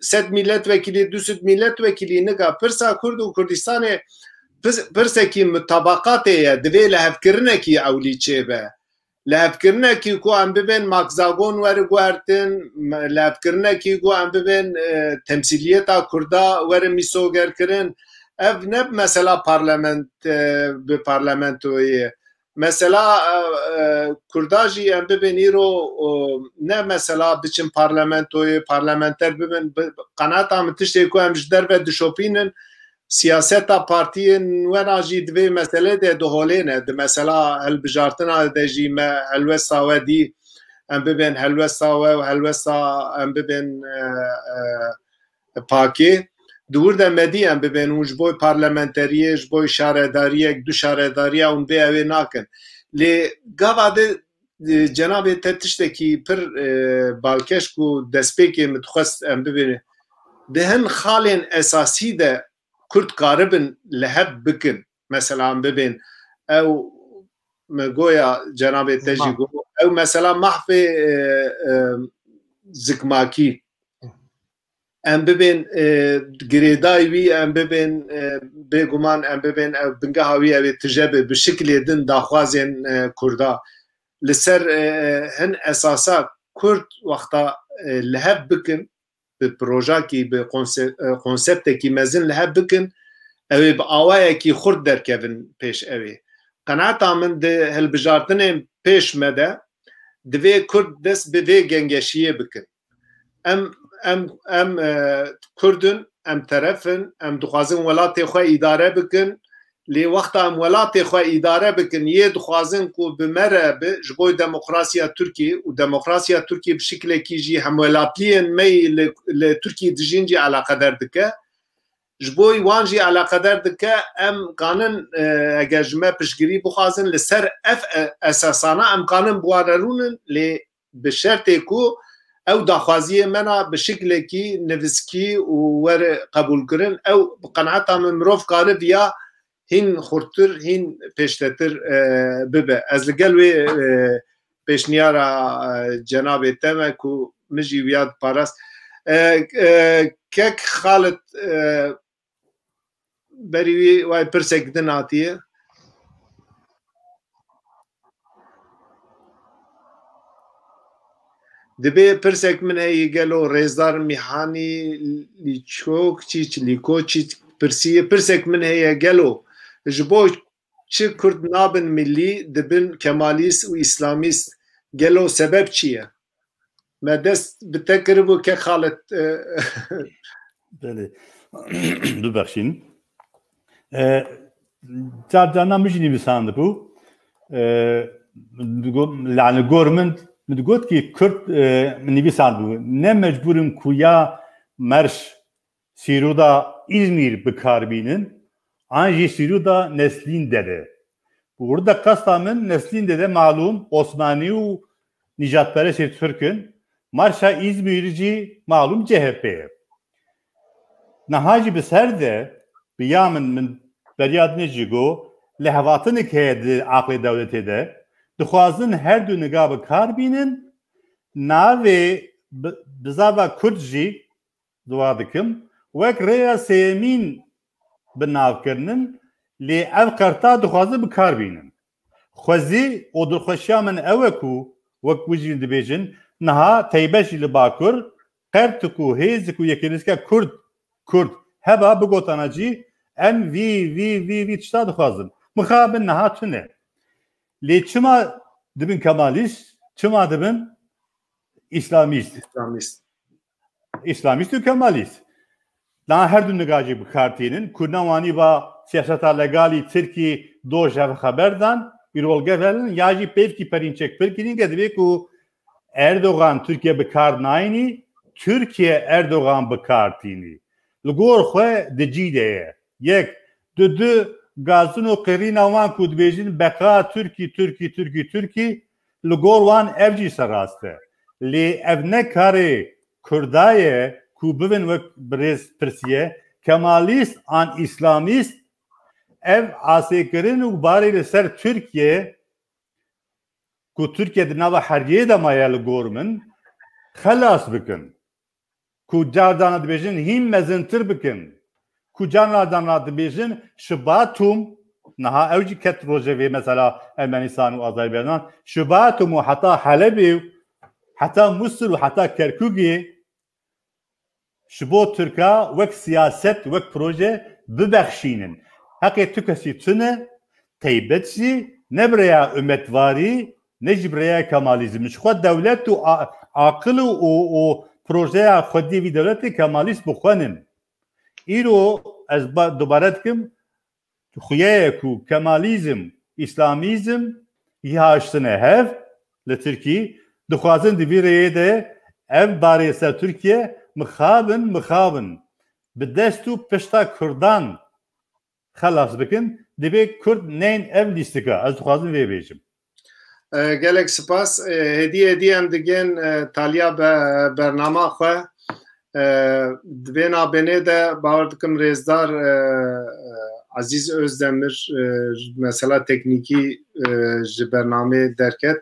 100 milletvekilî 200 milletvekilî nika pirsa Kurd û Kurdistanê pirsekî mutabaqatê ye divê lehevkirinekî ewlî çêbe. Lehevkirinekî ku em bibên makzagon weriguhertin, lehevkirinekî ku em bibên temsîliyeta Kurda werin mîsogerkirin. Ev ne mesela bi parlamentoyê. Mesela Kurda jî em bibên îro ne mesela biçin parlamentoyê parlamenter bibin qenata min tiştê ku em ji derve dişopînin siyaseta partiyên wena jî divê meselê de diholêne. Di mesela hilbijartina de jî me helwesta we dî em bibên helwesta we û helwesta em bibên pakê. Dûr de medî em bibên û ji bo parlamenteriyê, ji bo şaredariyek, du şaredariya hûn bê ew ê nakin. Lê gava de cenabê te tiştekî pir balkeş ku destpêkê min dixwest em bibêne. Di hin xalên esasî de Kurd karibin li hev bikin. Mesela em bibên ew me goya cenabê te jî got. Ew mesela mahfê zikmakî. Em bibên girêdayî wî em bibên bêguman em bibên ew bingeha wî ew ê tije bi şiklê din daxwazên Kurda. Li ser hin esasa Kurd wexta li hev bikin bi projekî bi konseptekî mezin li hev bikin ew ê bi awayekî xurt derkevin pêş ew ê. Qenata min di hilbijartinên pêş me de divê Kurd dest bi vê gengeşiyê bikin. Em Kurdin, em terefin, em dixwazin welatê xwe îdare bikin. Lê wexta em welatê xwe îdare bikin, yê dixwazin ku bi me re bi ji bo demokrasiya Tirkiye û demokrasiya Tirkiye bi şiklekî jî hemwelatliyên me li Tirkiye dijîn jî alaqedar dike. Ji bo wan jî alaqedar dike em kanin eger ji me piştgirî bixwazin li ser ev esasana em kanin biwarerûnin lê bi şertê ku ew daxwaziyê me na bi şiklekî nivîskî û were qebûlkirin ew bi qeneta min mirov kariviya hîn xurttir hîn pêştetir bibe. Ez li gel wê pêşniyara cenabê te me ku min jî wiya diparast. Kek Xalit berî wî way pirsek din hatiye. Dibê pirsek min heye gelo Rêzdar Mîhanî Lîkoçî pirsiye pirsek min heye gelo ji bo çi Kurd nabin millî dibin Kemalîst û İslamîst gelo sebeb çi ye? Me dest bi te kiribû Kek Xalit. Bibexşîn. Carna min jî nivîsand bû. Yani gormend min got ki Kurd nivîsand bû. Ne mecburim ku ya Merş Sîroda İzmir bikarbînin an jî Sîroda Neslîn dede. Burada qasta min Neslîn dede malum Osmanî û nijatperestê Türk'ün Marşa İzmir jî malum CHP. Niha jî bi ser de bi ya min beryadinê jî got li hevatinê heye di aqlê dewletê de dixwazin her du niga bikarbînin navê bizava Kurd jî dua dikim wek rêya sêmîn bi navkirinin lê ev qerta dixwazin bikarbînin. Xwezî û dilxweşiya min ew e ku wek wî jî dibêjin niha teybe jî li Bakur qert ku hêzik û yekînîska Kurd heba bigotana cî em vî tişta dixwazin. Mixabin niha tune. Lê çima dibin Kemalist, çima dibin İslamist. İslamist ve Kemalist. Daha her dün negacı bu partinin kurnavani va siyaseta legali Türkiye doja ve haberdan bir rol gevelen yaji pevki perinçek perkinin gedibek ku Erdoğan Türkiye bekar nayni Türkiye Erdoğan bekartini. Lgor xwe dicide yek dü gazın o qirina wan ku dibêjin beka Türkiye lgor wan evcî seraste. Lê ev ne karê Kurdaye ku bibin wek birêz pirsiye Kemalîst an İslamîst ev asêkirin û barê li ser Türkiye ku Türkiye di nava heriyê de maya li gor min xelas bikin. Ku cardana dibêjin hîn mezintir bikin. Ku cardana dibêjin şibatum niha ew jî ket rojevê mesela Ermenistan û Azerbaycan şibatum û heta Helebê heta Musul û heta Kerkûkê ji bo Tirka wek siyaset wek proje bibexşînin. Heqê tu kesî tune teybet jî ne birêya umetvarî ne jî birêya Kemalizm. Ji xwe dewlet û aqil û projeya xwedî vî dewletê Kemalîst bixwenin. Îro ez dubare dikim xuyeye ku Kemalizm, İslamîzm yîhaştine hev li Tirkî dixwazin di vî rêyê de ev barê ser Tirkiye mixabin bi dest û pişta Kurdan xelas bikin divê Kurd neyên ev lîstika. Ez dixwazim vê bêjim. Gelek spas hediye em digin taliya bernama xwe divê nabenê de bawer dikim rêzdar Aziz Özdemir mesela teknîkî ji bernamê derket.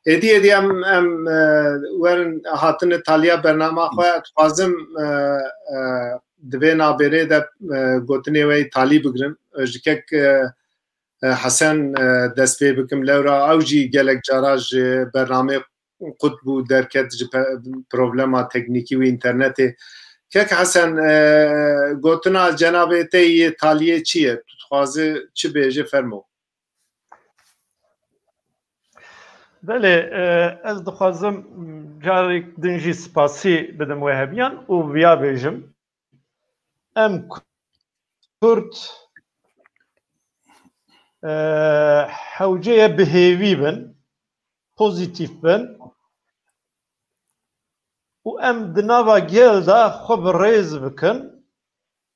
Hediye em werin hatine taliya bernama xwe dixwazim divê naberê de gotinê wê talî bigirin. Ji kek Hesen dest pê bikim lewra ew jî gelek cara ji bernamê qut bû derket ji problema teknîkî û internetê. Kek Hesen gotina cenabê te yê taliyê çi ye? Tu dixwazî çi bêje fermo? Belê ez dixwazim carek din jî spasî bidim wê hebiyan û viya bêjim em Kurd hewceye bihêvî bin, pozîtîf bin û em di nava gel de xwe bi rêz bikin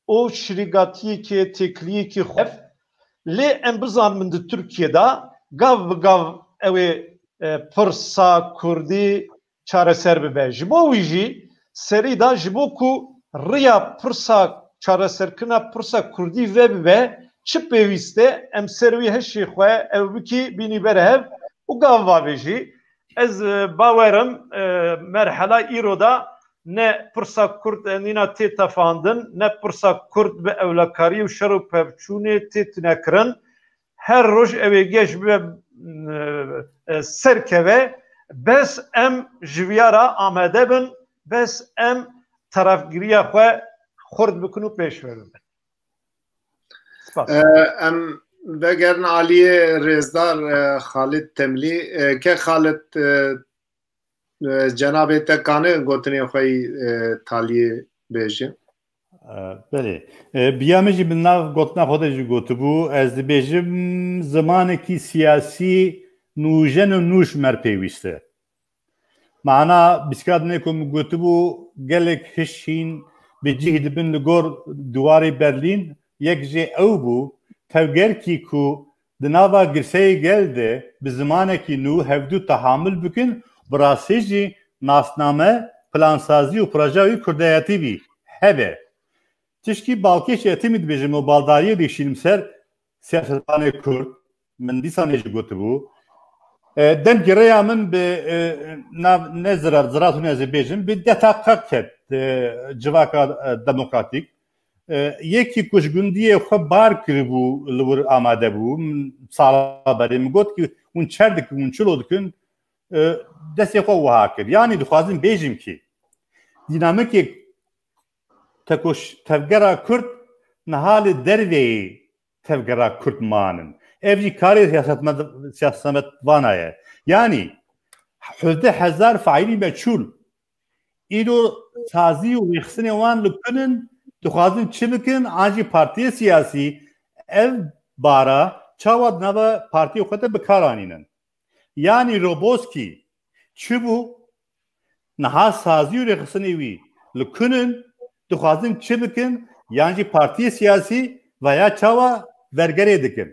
û şîrîgatiyekê têkiliyekê xwe lê em bizanin di Tirkiyeyê gav bi gav ew ê pirsa Kurdî çareser bibe. Ji bo wî jî serî da ji bo ku rêya pirsa çareserkirina pirsa Kurdî vebibe çi pêwîst e em ser wî hişê xwe ew bikî bînî berehev û gav vavêjî. Ez bawerim merhela îro da ne pirsa Kurd nîna tê tefandin ne pirsa Kurd bi ewlekarî û şer û pevçûnê tê tunekirin. Her roj ew ê geş bibe serkeve bes em ji vîyara amade bin bes em tarafgiriya xwe xurt bikin û pêş verin. Em vegerin aliyê rêzdar Xalid Temlî ke Xalid cenabê te kanê gotinê xwe taliyê bêje? Belê. Biya min jî bi nav gotina xwe de jî gotibû ez dibêjim zimanekî siyasî nûjen û nûş mer pêwîst e. Mana biskadinê ku min gotibû gelek hişîn bi cih dibin li gor diwarê Berlîn yek jê ew bû tevgerkî ku di nava girseyê gel de bi zimanekî nû hevdû tehamül bikin bi rastî jî nasname plansazî û projeya wî kurdayetî bî hebe. Tişkî balkêşê etimî dibêjim û baldariyê dişînim ser siyasetvanê Kurd min dîsanê jî gotibû dem gireya min bi ne zirat û ez ê bêjim bi detaqe ket civaka demokratîk yekî ku ji gundiyê xwe bar kiribû li wir amade bû sala berê min got ki hûn çer dikin hûn çilo dikin destê xwe wiha kir yanî dixwazim bêjim ki dînamikê tevgera Kurd niha li derveyê tevgera Kurd manin ev jî karê siyasetmedvana ye يعني 11,000 فعيلي مجهول إيدو سازي ويخسني وان لكنن دخوازن چه بکن آنجی پارتی سیاسی ev بارا چاواد نوا پارتی خود بکارانینن یعنی روبوسکی چه بو نها سازی و رخصنی وی لکنن دخوازن چه بکن یعنی پارتی سیاسی و یا چاوا ورگره دکن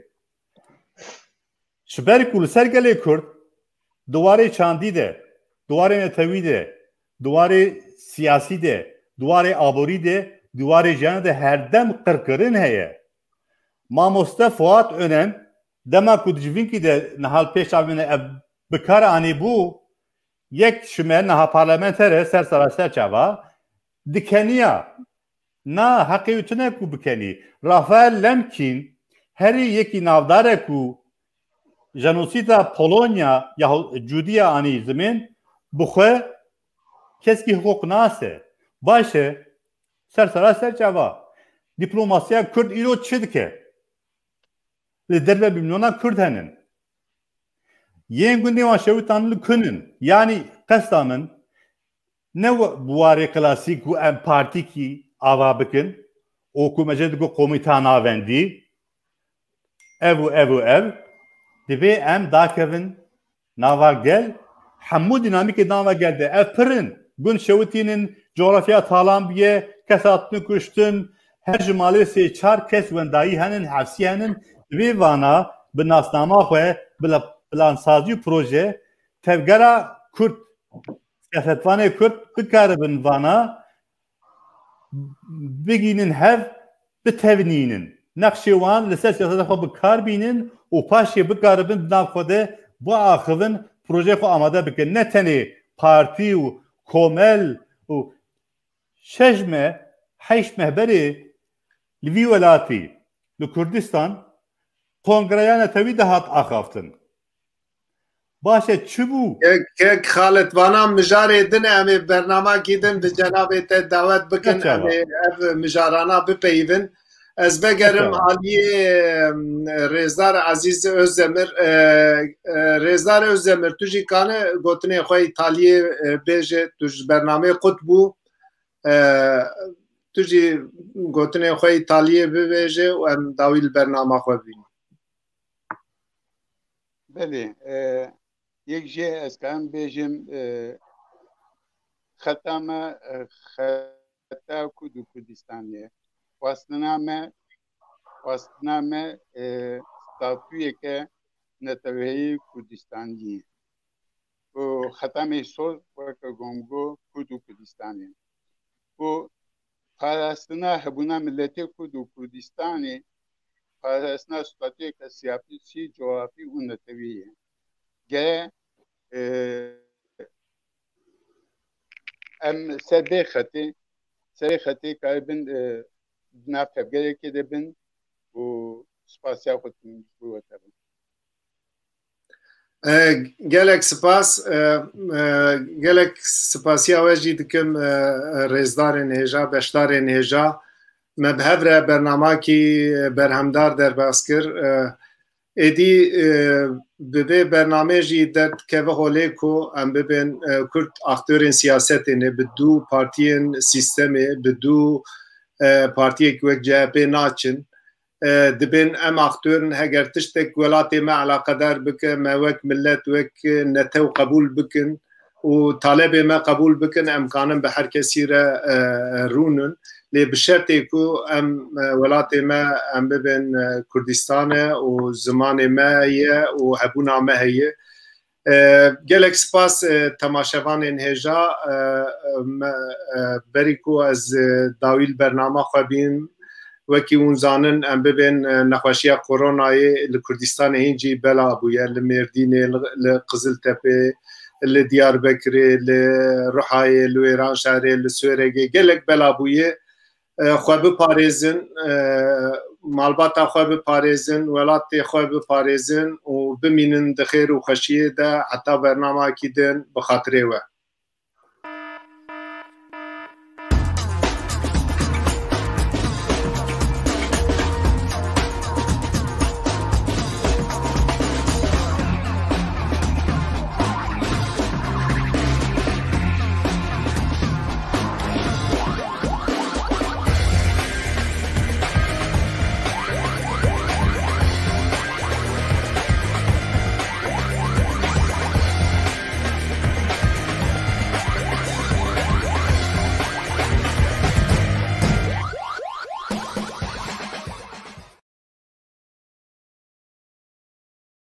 شبری کل سرگلی کرد دواره چاندی ده دواره نتوی ده دواره سیاسی ده دواره آبوری ده دواره جانه ده هر دم قرقرن هیه ماموسته فوات önем dema ku dijvinki de nahal peş avine bikar ani bu yek şümer naha parlamentere ser sara çava dikeniya na hakkı ütüne ku bikeni Rafael Lemkin heri yeki navdare ku jenosida Polonya ya Judiya ani zemin buxe keski hukuk nase başı ser sara çava diplomasiya Kürt ilo çidke derbe milyona Kürt henin. Yen gündü wa şevitanlı künün. Yani kastamın ne buare klasik bu em parti ki ava bikin o ku meced go komitana vendi ev dibe em dakevin nava gel hamu dinamik nava geldi ev pırın gün şevitinin coğrafya talan biye kesatını kuştun her cumali se çar kes vendayı henin hafsi henin vana bi nasnama xwe plansazî proje tevgera Kürt siyasetvanê Kürt bikaribin vana bigînin hev bitevnînin nexşê wan li ser siyaseta xwe bikar bînin û paşê bikaribin di nav xwe de bu axivin proje xwe amade bikin ne tenê partî û komel û şeş me heşt mehberê li vî welatî li Kurdistan Kongreyana tabii de hat axaftın. Başa çubu. Kek Xalet vana mijare din em bernama gidin bi cenabê te davet bikin em ev mijarana bipeyvin. Ez vegerim aliyê Rêzdar Ezîz Özdemir Rêzdar Özdemir tu jî kane gotinê xwe İtalyê bêje tu ji bernamê qut bû tu jî gotinê xwe İtalyê bibêje û em dawî li bernama xwe bînin. بله یک جه از کام بیجم خطامه خطا کدو کردستانیه واستنامه ستاتویه که نتوهی کردستانیه و خطامه سوز وکه گونگو کدو کردستانیه و پاراستنا هبونا ملتی کدو کردستانی پاراستنا ستاتویه که سیاسی جوابی اون نتویه گه ام سبه خطی کاربن نافت گره که دبن و سپاسیا خودتون بوده بن gelek spasiya we jî dikim rêzdarên hêja beşdarên hêja me bi hev re bernamakî berhemdar derbas kir êdî bi vê bernamê jî derdikeve holê ku em bibên Kürt aktörên siyasetê bi du partiyên sîstemê bi du partiyek wek CHP naçin dibên em aktörün heger tiştek welatê me alaqedar bike me wek millet wek netew qebûl bikin û talebê me qebûl bikin em kanin bi her kesî re rûnin lê bi şertê ku em welatê me em bibên Kurdistan e û zimanê me heye û hebûna me heye gelek spas temaşevanên hêja berî ku ez dawî li bernama xwe bînim wekî hûn zanin em bibên nexweşiya koronayê li Kurdistanê hîn jî bela bûye li Mêrdînê li Qiziltepê li Diyarbekirê li Rihayê li Wêran şerê li Swêregê gelek bela bûye xwe biparêzin malbata xwe biparêzin welatê xwe biparêzin û bimînin di xêr û xweşiyê de heta bernamakî din bi xatirê we